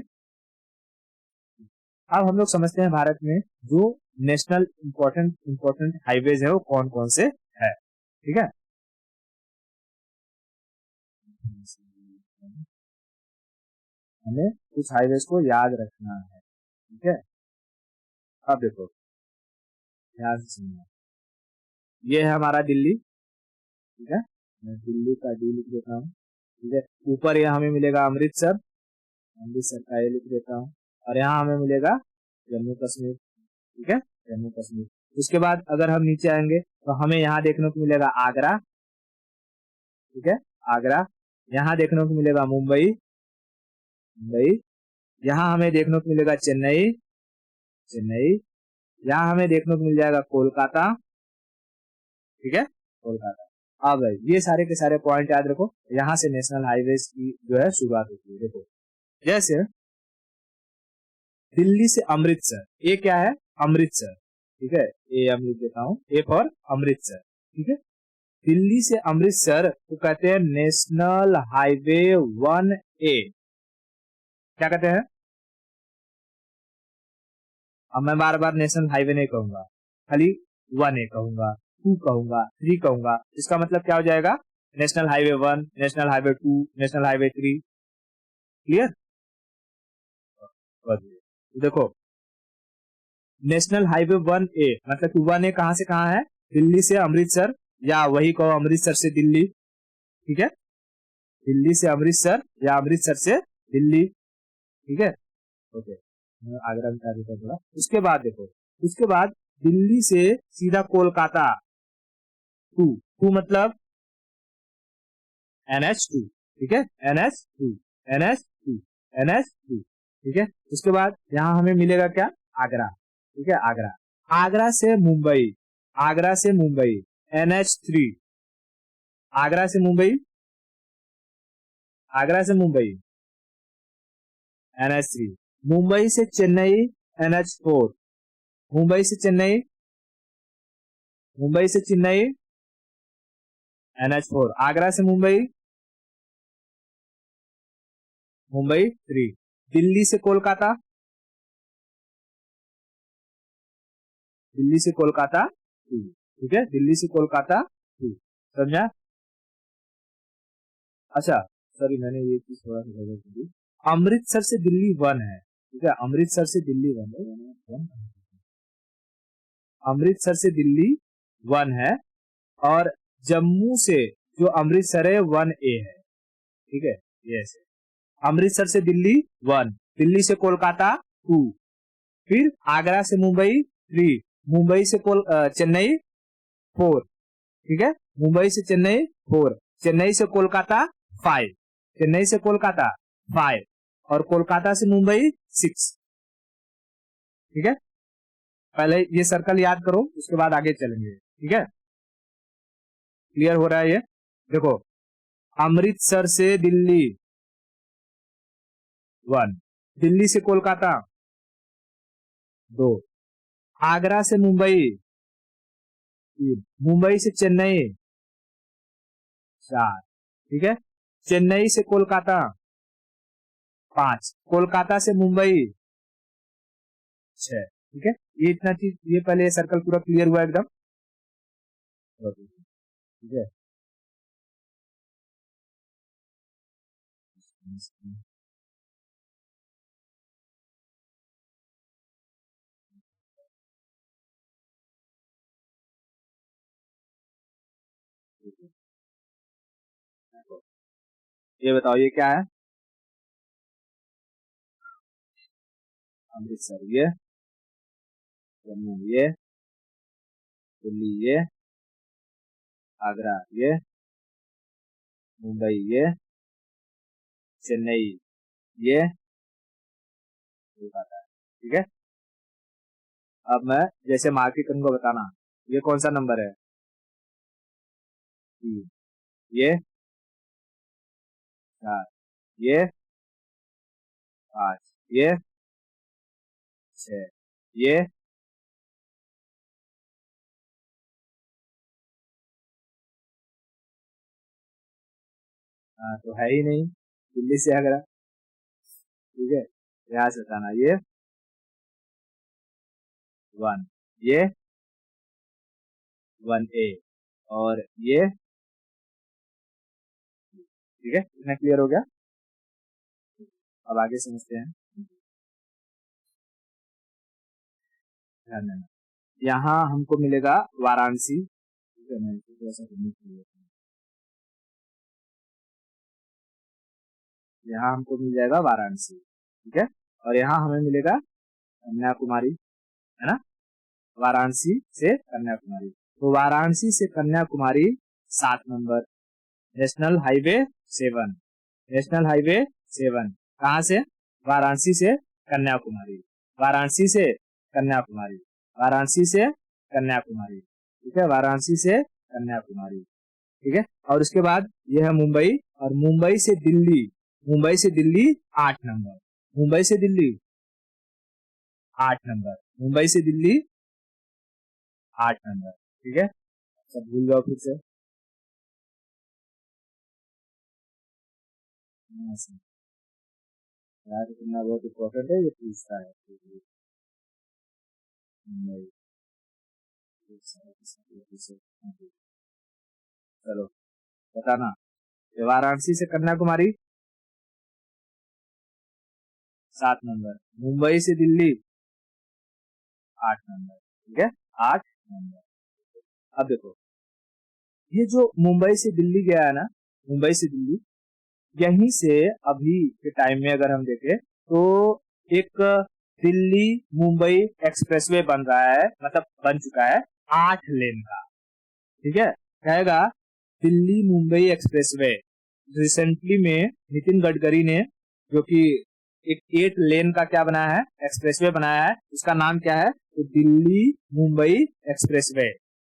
अब हम लोग समझते हैं भारत में जो नेशनल इंपॉर्टेंट इंपॉर्टेंट हाईवेज है वो कौन कौन से है, ठीक है। हमें कुछ हाईवेज को याद रखना है, ठीक है। अब देखो ध्यान से सुनना, ये है हमारा दिल्ली, ठीक है, मैं दिल्ली का डी लिख देता हूँ, ठीक है। ऊपर यहाँ हमें मिलेगा अमृतसर, अमृतसर का ये लिख देता हूँ, और यहाँ हमें मिलेगा जम्मू कश्मीर, ठीक है, जम्मू कश्मीर। उसके बाद अगर हम नीचे आएंगे तो हमें यहाँ देखने को मिलेगा आगरा, ठीक है, आगरा। यहाँ देखने को मिलेगा मुंबई, मुंबई। यहाँ हमें देखने को मिलेगा चेन्नई, चेन्नई। यहाँ हमें देखने को मिल जाएगा कोलकाता, ठीक है, कोलकाता। अब ये सारे के सारे पॉइंट याद रखो, यहाँ से नेशनल हाईवे की जो है शुरुआत होती है। देखो जैसे दिल्ली से अमृतसर, ये क्या है, अमृतसर, ठीक है, ये हम लिख देता हूँ, ए फॉर अमृतसर, ठीक है। दिल्ली से अमृतसर को कहते हैं नेशनल हाईवे 1A, क्या कहते हैं। अब मैं बार बार नेशनल हाईवे नहीं कहूंगा, खाली 1A कहूंगा, 2 कहूंगा, 3 कहूंगा, इसका मतलब क्या हो जाएगा, national highway 1, national highway 2, national highway 3, clear. देखो नेशनल हाईवे 1A मतलब कि 1A कहां से कहां है, दिल्ली से अमृतसर, या वही कहो अमृतसर से दिल्ली, ठीक है, दिल्ली से अमृतसर या अमृतसर से दिल्ली, ठीक है, ओके। आगरा में कार्य कर थोड़ा। उसके बाद देखो, उसके बाद दिल्ली से सीधा कोलकाता, टू मतलब NH2, ठीक है, NH2, NH2, NH2, ठीक है। उसके बाद यहाँ हमें मिलेगा क्या, आगरा, ठीक है, आगरा। आगरा से मुंबई, आगरा से मुंबई NH3, आगरा से मुंबई, आगरा से मुंबई NH3। मुंबई से चेन्नई NH4, मुंबई से चेन्नई, मुंबई से चेन्नई NH4, आगरा से मुंबई, मुंबई 3, दिल्ली से कोलकाता, दिल्ली से कोलकाता 2, ठीक है, दिल्ली से कोलकाता 2, समझा। अच्छा सॉरी, मैंने ये चीज थोड़ा सा गड़बड़ कर दी। अमृतसर से दिल्ली 1 है, ठीक है, अमृतसर से दिल्ली 1 है, अमृतसर से दिल्ली 1 है, और जम्मू से जो अमृतसर है 1A है, ठीक है, ये ऐसे अमृतसर से दिल्ली 1, दिल्ली से कोलकाता 2, फिर आगरा से मुंबई 3, मुंबई से चेन्नई 4, ठीक है, मुंबई से चेन्नई 4, चेन्नई से कोलकाता 5, चेन्नई से कोलकाता 5, और कोलकाता से मुंबई 6, ठीक है। पहले ये सर्कल याद करो, उसके बाद आगे चलेंगे, ठीक है, क्लियर हो रहा है ये। देखो, अमृतसर से दिल्ली 1, दिल्ली से कोलकाता 2, आगरा से मुंबई 3, मुंबई से चेन्नई 4, ठीक है, चेन्नई से कोलकाता 5, कोलकाता से मुंबई 6, ठीक है। ये इतना चीज, ये पहले सर्कल पूरा क्लियर हुआ एकदम, ठीक है। ये बताओ ये क्या है, अमृतसर ये, जम्मू ये, दिल्ली ये, आगरा ये, मुंबई ये, चेन्नई ये, कोलकाता, ठीक है। अब मैं जैसे मार्किंग करूंगा बताना, ये कौन सा नंबर है, 3, ये 4, ये 5, ये 6, ये तो है ही नहीं, दिल्ली से आगरा, ठीक है, यहाँ से बताना, ये 1, ये 1A, और ये, ठीक है, इतना क्लियर हो गया। अब आगे समझते हैं, ध्यान देना, यहाँ हमको मिलेगा वाराणसी, ठीक है, मैं थोड़ा सा यहाँ हमको मिल जाएगा वाराणसी, ठीक है, और यहाँ हमें मिलेगा कन्याकुमारी, है ना, वाराणसी से कन्याकुमारी, तो वाराणसी से Kanyakumari 7 number, national highway 7, national highway 7, कहाँ से, वाराणसी से कन्याकुमारी, वाराणसी से कन्याकुमारी, वाराणसी से कन्याकुमारी, ठीक है, वाराणसी से कन्याकुमारी, ठीक है। और उसके बाद यह है मुंबई, और मुंबई से दिल्ली, मुंबई से दिल्ली 8 नंबर, मुंबई से दिल्ली 8 नंबर, मुंबई से दिल्ली 8 नंबर, ठीक है। सब भूल जाओ फिर से, याद करना बहुत इम्पोर्टेंट है, ये पूछता है, चलो बताना, वाराणसी से कन्याकुमारी 7 नंबर, मुंबई से दिल्ली 8 नंबर, ठीक है, 8 नंबर। अब देखो, ये जो मुंबई से दिल्ली गया है ना, मुंबई से दिल्ली, यहीं से अभी के टाइम में अगर हम देखें तो एक दिल्ली मुंबई एक्सप्रेसवे बन रहा है, मतलब बन चुका है 8 लेन का, ठीक है, कहेगा दिल्ली मुंबई एक्सप्रेसवे, रिसेंटली में नितिन गडकरी ने, जो कि एक 8 लेन का क्या बनाया है, एक्सप्रेसवे बनाया है, उसका नाम क्या है, तो Delhi Mumbai expressway,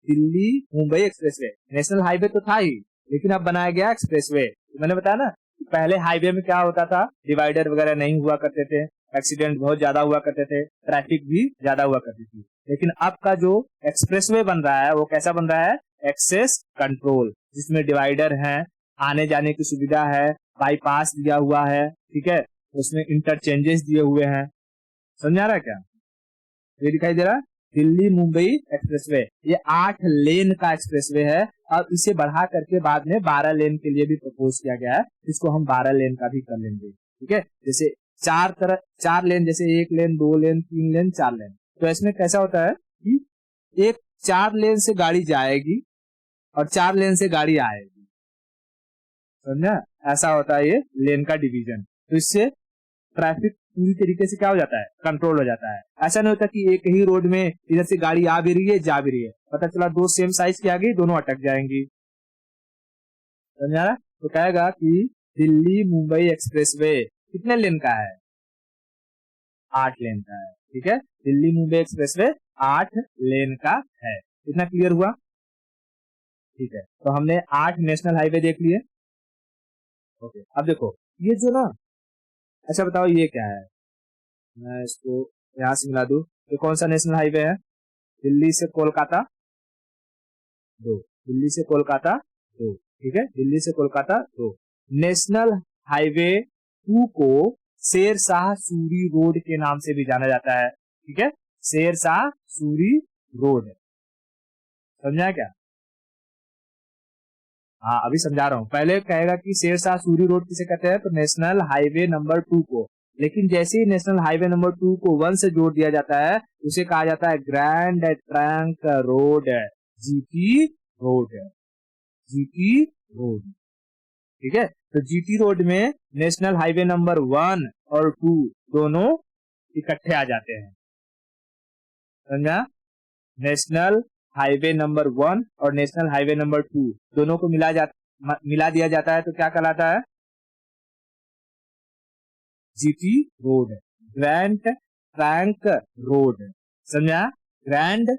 Delhi Mumbai expressway. National highway तो था ही, लेकिन अब बनाया गया एक्सप्रेसवे। मैंने बताया ना, पहले हाईवे में क्या होता था, डिवाइडर वगैरह नहीं हुआ करते थे, एक्सीडेंट बहुत ज्यादा हुआ करते थे, ट्रैफिक भी ज्यादा हुआ करती थी। लेकिन अब का जो एक्सप्रेसवे बन रहा है वो कैसा बन रहा है? एक्सेस कंट्रोल, जिसमें डिवाइडर है, आने जाने की सुविधा है, बाईपास दिया हुआ है, ठीक है, उसमें इंटरचेंजेस दिए हुए हैं। समझा रहा है क्या? ये दिखाई दे रहा है दिल्ली मुंबई एक्सप्रेसवे, ये 8 लेन का एक्सप्रेसवे है। अब इसे बढ़ा करके बाद में 12 लेन के लिए भी प्रपोज किया गया है, इसको हम 12 लेन का भी कर लेंगे। ठीक है, जैसे 4 लेन, जैसे 1 लेन, 2 लेन, 3 लेन, 4 लेन। तो इसमें कैसा होता है कि एक 4 लेन से गाड़ी जाएगी और 4 लेन से गाड़ी आएगी। समझा? ऐसा होता है ये लेन का डिवीजन। तो इससे ट्रैफिक पूरी तरीके से क्या हो जाता है? कंट्रोल हो जाता है। ऐसा नहीं होता कि एक ही रोड में इधर से गाड़ी आ भी रही है, जा भी रही है, पता चला दो सेम साइज की आ गई, दोनों अटक जाएंगी। समझा रहा? तो कहेगा कि दिल्ली मुंबई एक्सप्रेसवे कितने लेन का है? 8 लेन का है। ठीक है, दिल्ली मुंबई एक्सप्रेसवे 8 लेन का है। इतना क्लियर हुआ? ठीक है, तो हमने 8 नेशनल हाईवे देख लिए। ओके, अब देखो ये जो ना, अच्छा बताओ ये क्या है? मैं इसको यहाँ से मिला दूं, ये कौन सा नेशनल हाईवे है? दिल्ली से कोलकाता 2, दिल्ली से कोलकाता 2, ठीक है, दिल्ली से कोलकाता 2। नेशनल हाईवे 2 को शेरशाह सूरी रोड के नाम से भी जाना जाता है। ठीक है, शेरशाह सूरी रोड, समझा क्या? हाँ, अभी समझा रहा हूँ। पहले कहेगा कि शेरशाह सूरी रोड किसे कहते हैं, तो नेशनल हाईवे नंबर 2 को। लेकिन जैसे ही नेशनल हाईवे नंबर 2 को 1 से जोड़ दिया जाता है, उसे कहा जाता है grand trunk road, GT road, GT road. ठीक है, तो जीटी रोड में नेशनल हाईवे नंबर 1 और 2 दोनों इकट्ठे आ जाते हैं। समझा? नेशनल हाईवे नंबर 1 और नेशनल हाईवे नंबर 2 दोनों को मिला दिया जाता है, तो क्या कहलाता है? GT road, grand trunk road. समझा? Grand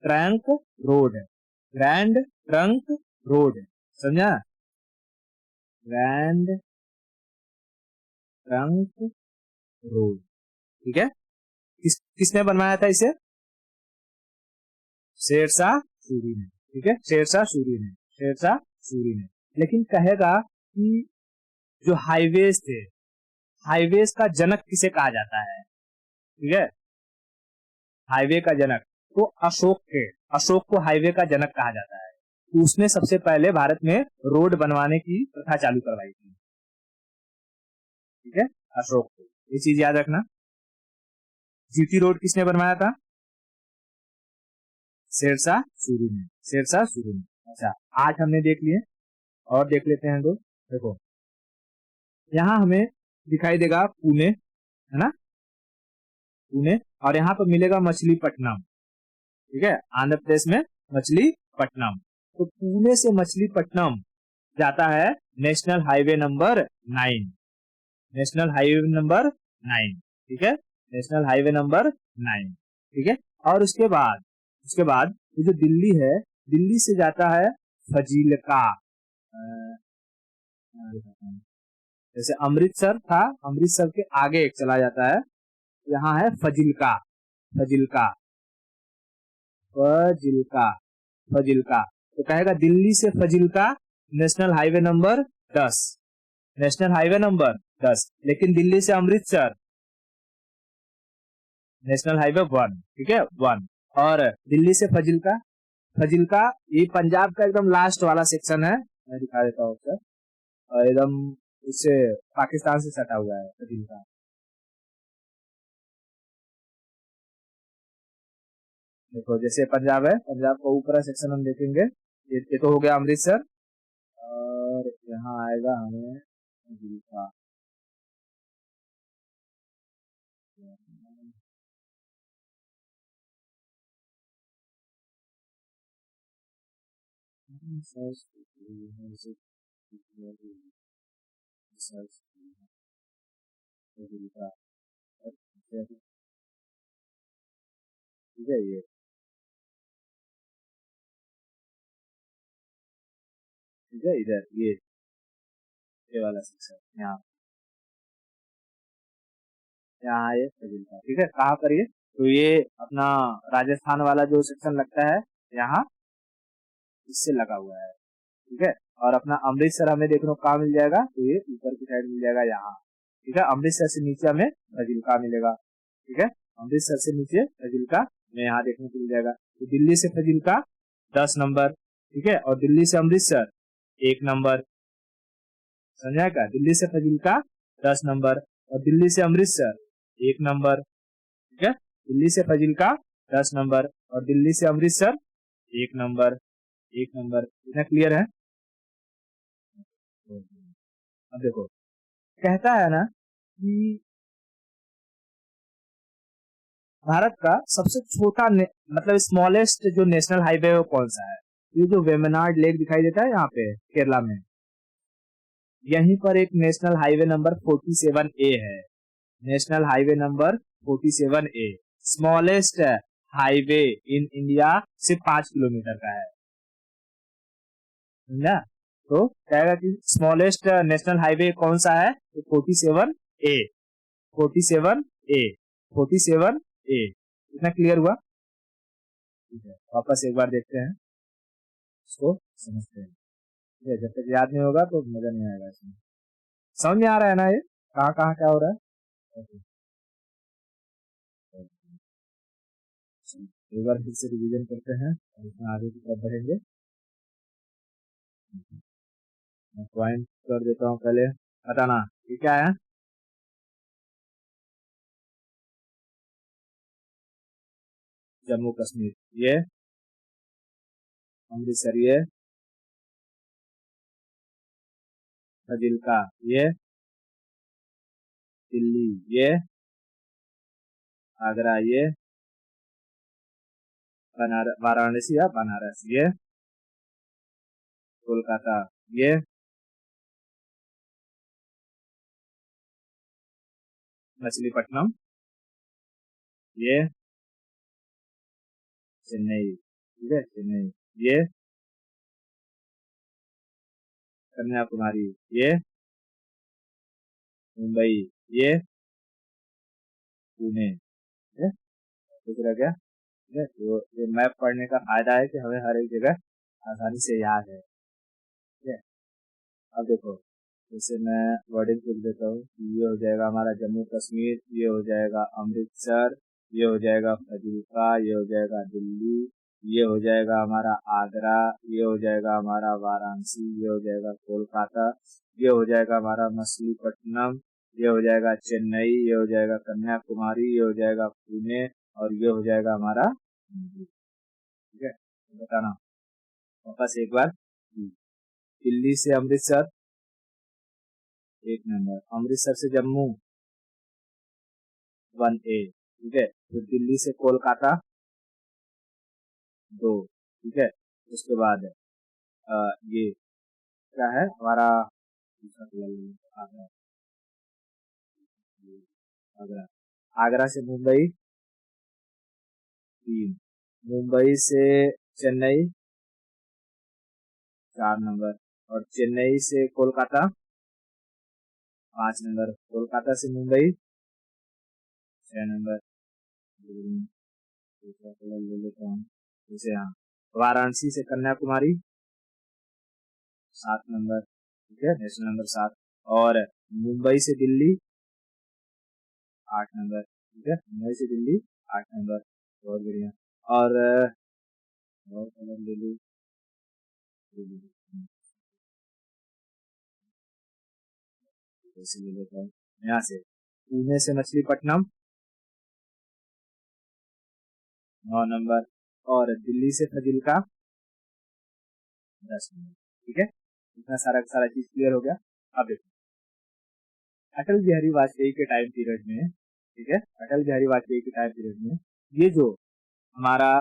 trunk road, grand trunk road. समझा? Grand trunk road. ठीक है, किसने बनवाया था इसे? शेरशाह सूरी ने। ठीक है, शेरशाह सूरी ने, शेरशाह सूरी ने। लेकिन कहेगा कि जो हाईवेज थे, हाईवेज का जनक किसे कहा जाता है? ठीक है, हाईवे का जनक तो अशोक को हाईवे का जनक कहा जाता है। तो उसने सबसे पहले भारत में रोड बनवाने की प्रथा चालू करवाई थी। ठीक है, अशोक को, ये चीज याद रखना। जीटी रोड किसने बनवाया था? शेरशाह सूरी ने, शेरशाह सूरी ने। अच्छा, 8 हमने देख लिए, और देख लेते हैं दो। देखो यहाँ हमें दिखाई देगा पुणे, है ना, पुणे, और यहाँ पर मिलेगा मछलीपट्टनम। ठीक है, आंध्र प्रदेश में मछलीपट्टनम। तो पुणे से मछलीपट्टनम जाता है national highway number 9, national highway number 9। ठीक है, नेशनल हाईवे नंबर 9। ठीक है, और उसके बाद ये जो दिल्ली है, दिल्ली से जाता है फजीलका। जैसे अमृतसर था, अमृतसर के आगे एक चला जाता है, यहाँ है फजिलका, फजिलका, फजिलका, फजिलका। तो कहेगा दिल्ली से Fazilka national highway number 10, national highway number 10। लेकिन दिल्ली से अमृतसर नेशनल हाईवे 1। ठीक है, 1। और दिल्ली से फजिलका, फजिलका ये पंजाब का एकदम लास्ट वाला सेक्शन है, मैं दिखा देता हूँ सर, और एकदम उससे पाकिस्तान से सटा हुआ है फजिलका। देखो जैसे पंजाब है, पंजाब का ऊपरा सेक्शन हम देखेंगे, ये तो हो गया अमृतसर, और यहाँ आएगा हमें फजिलका। ठीक है, ठीक है, इधर ये वाला सेक्शन यहाँ। यहाँ ये फजिल्का, ठीक है। कहाँ पर ये, तो ये अपना राजस्थान वाला जो सेक्शन लगता है यहाँ इससे लगा हुआ है, ठीक है। और अपना अमृतसर हमें देखने को कहाँ मिल जाएगा, तो ये ऊपर की साइड मिल जाएगा यहाँ, ठीक है। अमृतसर से नीचे हमें फजिल्का मिलेगा, ठीक है। अमृतसर से नीचे फजिल्का में यहाँ देखने को मिल जाएगा। तो दिल्ली से फजिल्का 10 नंबर, ठीक है। और दिल्ली से अमृतसर 1 नंबर, समझा क्या। दिल्ली से फजिल्का 10 नंबर और दिल्ली से अमृतसर 1 नंबर, ठीक है। दिल्ली से फजिल्का 10 नंबर और दिल्ली से अमृतसर 1 नंबर, 1 नंबर। इतना क्लियर है। अब देखो कहता है ना कि भारत का सबसे छोटा मतलब स्मॉलेस्ट जो नेशनल हाईवे है वो कौन सा है। ये जो वेमनाड लेक दिखाई देता है यहाँ पे केरला में, यहीं पर एक नेशनल हाईवे नंबर 47A है। National highway number 47A smallest highway in India सिर्फ 5 किलोमीटर का है ना। तो कहेगा कि स्मॉलेस्ट नेशनल हाईवे कौन सा है, तो 47A, 47A, 47A। इतना क्लियर हुआ, ठीक है। वापस एक बार देखते हैं, इसको समझते हैं, ठीक है। जब तक याद नहीं होगा तो मजा नहीं आएगा इसमें। समझ में आ रहा है ना ये कहाँ कहाँ क्या हो रहा है। एक बार फिर से रिवीजन करते हैं और इसमें आगे की तरफ बढ़ेंगे। मैं पॉइंट कर देता हूँ, पहले बताना ये क्या है। जम्मू कश्मीर ये, अमृतसर ये, फजिल्का ये, दिल्ली ये, आगरा ये, वाराणसी या बनारस ये, कोलकाता ये, मछलीपट्टनम ये, चेन्नई, ठीक है, चेन्नई ये, कन्याकुमारी ये, मुंबई ये, पुणे, ठीक है। दिख रहा क्या, ठीक है। तो ये मैप पढ़ने का फायदा है कि हमें हर एक जगह आसानी से याद है, ठीक है। अब देखो जैसे मैं वर्डिंग लिख देता हूँ, ये हो जाएगा हमारा जम्मू कश्मीर, ये हो जाएगा अमृतसर, ये हो जाएगा फजिल्का, ये हो जाएगा दिल्ली, ये हो जाएगा हमारा आगरा, ये हो जाएगा हमारा वाराणसी, ये हो जाएगा कोलकाता, ये हो जाएगा हमारा मछलीपट्टनम, ये हो जाएगा चेन्नई, ये हो जाएगा कन्याकुमारी, ये हो जाएगा पुणे और ये हो जाएगा हमारा मुंबई, ठीक है। बताना वापस एक बार, दिल्ली से अमृतसर 1 नंबर, अमृतसर से जम्मू 1A, ठीक है। फिर दिल्ली से कोलकाता 2, ठीक है। उसके बाद ये क्या है हमारा आगरा, आगरा, आगरा से मुंबई 3, मुंबई से चेन्नई 4 नंबर और चेन्नई से कोलकाता 5 नंबर, कोलकाता से मुंबई 6 नंबर, दूसरा कलर ले लेता हूँ जैसे यहाँ, वाराणसी से कन्याकुमारी 7 नंबर, ठीक है, नेशनल नंबर 7 और मुंबई से दिल्ली 8 नंबर, ठीक है। मुंबई से दिल्ली 8 नंबर, बहुत बढ़िया। और कलर ले लूँ, जैसे ले लेता हूँ यहाँ से, पुणे से मछलीपट्टनम 9 नंबर और दिल्ली से फजिल्का 10 नंबर, ठीक है। इतना सारा सारा चीज क्लियर हो गया। अब देखो अटल बिहारी वाजपेयी के टाइम पीरियड में, ठीक है, अटल बिहारी वाजपेयी के टाइम पीरियड में ये जो हमारा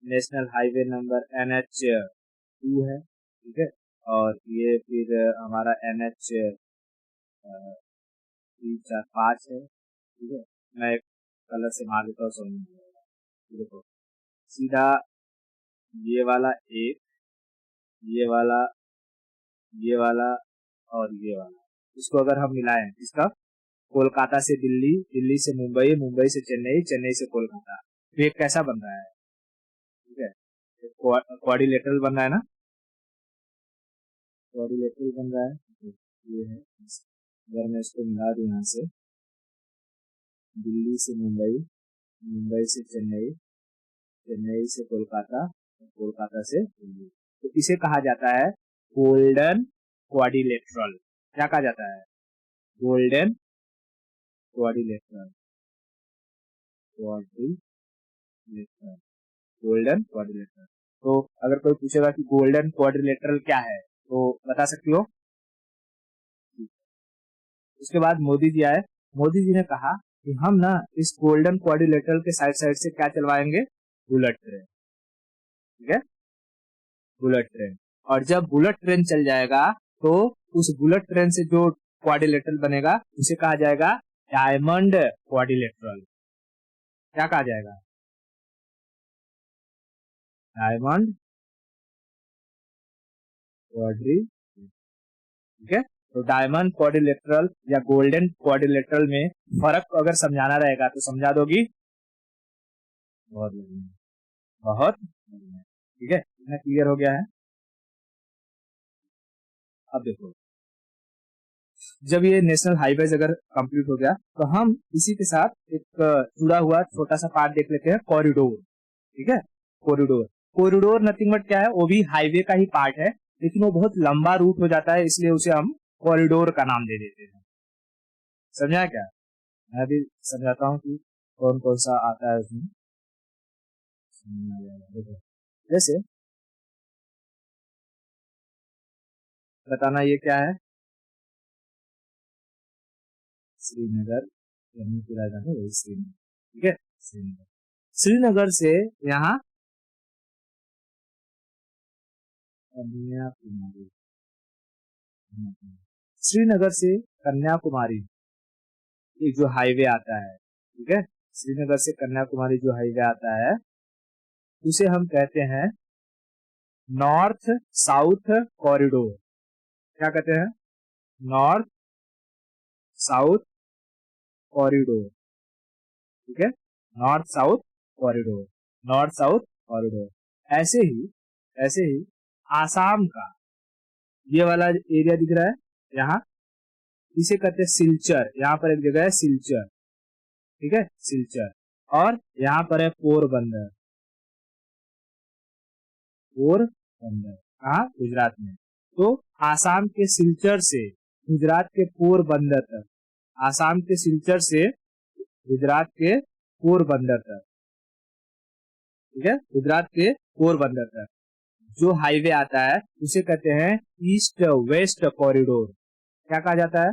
नेशनल हाईवे नंबर NH2 है, ठीक है। और ये फिर हमारा NH 3, 4, 5 है, ठीक है। मैं एक कलर से मार देता हूँ, समझ में आएगा। देखो सीधा ये वाला एक, ये वाला, ये वाला और ये वाला, इसको अगर हम मिलाएं, इसका कोलकाता से दिल्ली, दिल्ली से मुंबई, मुंबई से चेन्नई, चेन्नई से कोलकाता। तो ये कैसा बन रहा है? ठीक है, क्वाड्रिलेटरल बन रहा है ना, क्वाड्रिलेटरल बन रहा है। तो ये है, अगर मैं इसको मिला दूं यहाँ से, दिल्ली से मुंबई, मुंबई से चेन्नई, चेन्नई से कोलकाता, और कोलकाता से दिल्ली, तो इसे कहा जाता है गोल्डन क्वाड्रिलेटरल। क्या कहा जाता है? Golden quadrilateral, quadrilateral, golden quadrilateral. तो अगर कोई पूछेगा कि गोल्डन क्वाड्रिलेटरल क्या है, तो बता सकती हो? उसके बाद मोदी जी आए, मोदी जी ने कहा कि हम ना इस गोल्डन क्वाड्रिलेटरल के साइड साइड से क्या चलवाएंगे? Bullet train. ठीक है, बुलेट ट्रेन। और जब बुलेट ट्रेन चल जाएगा तो उस बुलेट ट्रेन से जो क्वाड्रिलेटरल बनेगा उसे कहा जाएगा डायमंड क्वाड्रिलेटरल। क्या कहा जाएगा? Diamond quadri. ठीक है, तो डायमंड क्वाड्रिलेटरल या गोल्डन क्वाड्रिलेटरल में फर्क अगर समझाना रहेगा तो समझा दोगी? बहुत बढ़िया, बहुत बढ़िया। ठीक है, इतना क्लियर हो गया है। अब देखो, जब ये नेशनल हाईवेज अगर कंप्लीट हो गया तो हम इसी के साथ एक जुड़ा हुआ छोटा सा पार्ट देख लेते हैं, कॉरिडोर। ठीक है, कॉरिडोर। कॉरिडोर नथिंग बट क्या है? वो भी हाईवे का ही पार्ट है, लेकिन वो बहुत लंबा रूट हो जाता है, इसलिए उसे हम कॉरिडोर का नाम दे देते हैं। समझा क्या? मैं भी समझाता हूँ कि कौन कौन सा आता है उसमें। देखो, जैसे बताना ये क्या है? श्रीनगर, जम्मू की राजधानी वही श्रीनगर। ठीक है, श्रीनगर। श्रीनगर से यहाँ कन्याकुमारी, श्रीनगर से कन्याकुमारी ये जो हाईवे आता है, ठीक है, श्रीनगर से कन्याकुमारी जो हाईवे आता है उसे हम कहते हैं नॉर्थ साउथ कॉरिडोर। क्या कहते हैं? North south corridor. ठीक है, north south corridor, north south corridor. ऐसे ही आसाम का ये वाला एरिया दिख रहा है यहाँ, इसे कहते हैं सिलचर। यहाँ पर एक जगह है सिलचर। ठीक है, सिलचर। और यहाँ पर है पोरबंदर, पोरबंदर कहाँ? गुजरात में। तो आसाम के सिलचर से गुजरात के पोरबंदर तक, आसाम के सिलचर से गुजरात के पोरबंदर तक, ठीक है, गुजरात के पोरबंदर तक जो हाईवे आता है उसे कहते हैं ईस्ट वेस्ट कॉरिडोर। क्या कहा जाता है?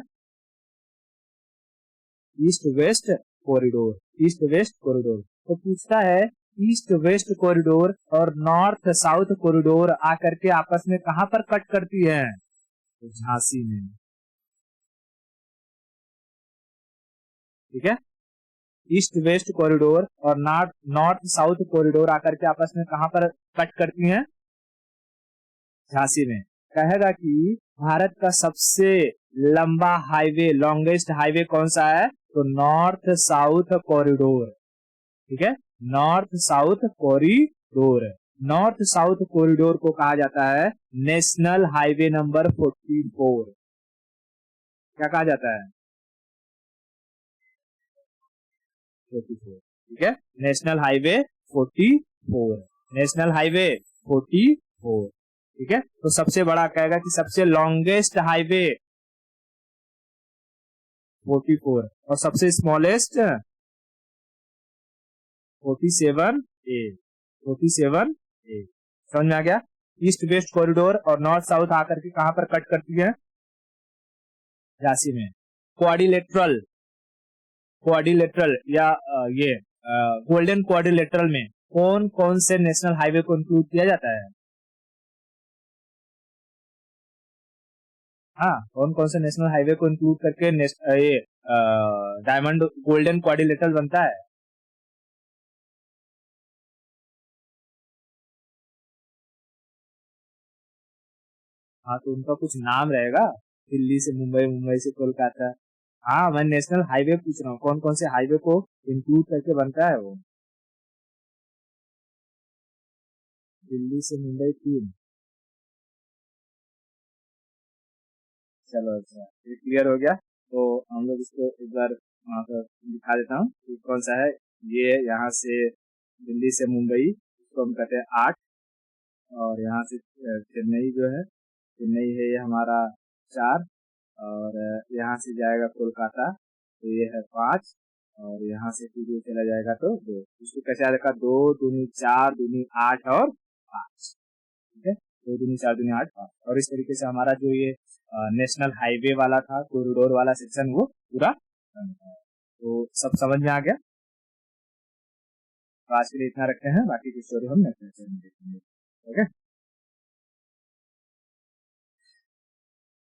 East west corridor, east west corridor. तो पूछता है ईस्ट वेस्ट कॉरिडोर और नॉर्थ साउथ कॉरिडोर आकर के आपस में कहां पर कट करती है? तो झांसी में। ठीक है, ईस्ट वेस्ट कॉरिडोर और नॉर्थ नॉर्थ साउथ कॉरिडोर आकर के आपस में कहां पर कट करती हैं? झांसी में। कहेगा कि भारत का सबसे लंबा हाईवे, लॉन्गेस्ट हाईवे कौन सा है? तो नॉर्थ साउथ कॉरिडोर। ठीक है, north south corridor. North south corridor को कहा जाता है नेशनल हाईवे नंबर 44। क्या कहा जाता है? 44। ठीक है, नेशनल हाईवे 44, नेशनल हाईवे 44। ठीक है, तो सबसे बड़ा कहेगा कि सबसे लॉन्गेस्ट हाईवे 44 और सबसे स्मॉलेस्ट 47A, 47A। समझ में आ गया? ईस्ट वेस्ट कॉरिडोर और नॉर्थ साउथ आकर के कहां पर कट करती है? झांसी में। क्वाड्रिलेटरल, क्वाड्रिलेटरल या ये गोल्डन क्वाड्रिलेटरल में कौन कौन से नेशनल हाईवे को इंक्लूड किया जाता है? हाँ, कौन कौन से नेशनल हाईवे को इंक्लूड करके ये डायमंड गोल्डन क्वाड्रिलेटरल बनता है? हाँ, तो उनका कुछ नाम रहेगा, दिल्ली से मुंबई, मुंबई से कोलकाता, हाँ, मैं नेशनल हाईवे पूछ रहा हूँ, कौन कौन से हाईवे को इंक्लूड करके बनता है वो। दिल्ली से मुंबई 3। चलो अच्छा, ये क्लियर हो गया। तो हम लोग इसको एक बार वहाँ पर दिखा देता हूँ कि कौन सा है। ये यहाँ से दिल्ली से मुंबई, इसको हम कहते हैं 8। और यहाँ से चेन्नई जो है, चेन्नई है ये हमारा 4। और यहाँ से जाएगा कोलकाता, तो ये है 5। और यहाँ से फिर ये चला जाएगा तो 2। इसको कैसे आ जाएगा, 2 दूनी 4 दूनी 8 और 5। ठीक है, 2 दूनी 4 दूनी 8 5। और इस तरीके से हमारा जो ये नेशनल हाईवे वाला था, कॉरिडोर वाला सेक्शन, वो पूरा बनता है। तो सब समझ में आ गया। तो आज के लिए इतना रखते हैं, बाकी की स्टोरी हम नेक्स्ट लेक्चर में देखेंगे। ओके।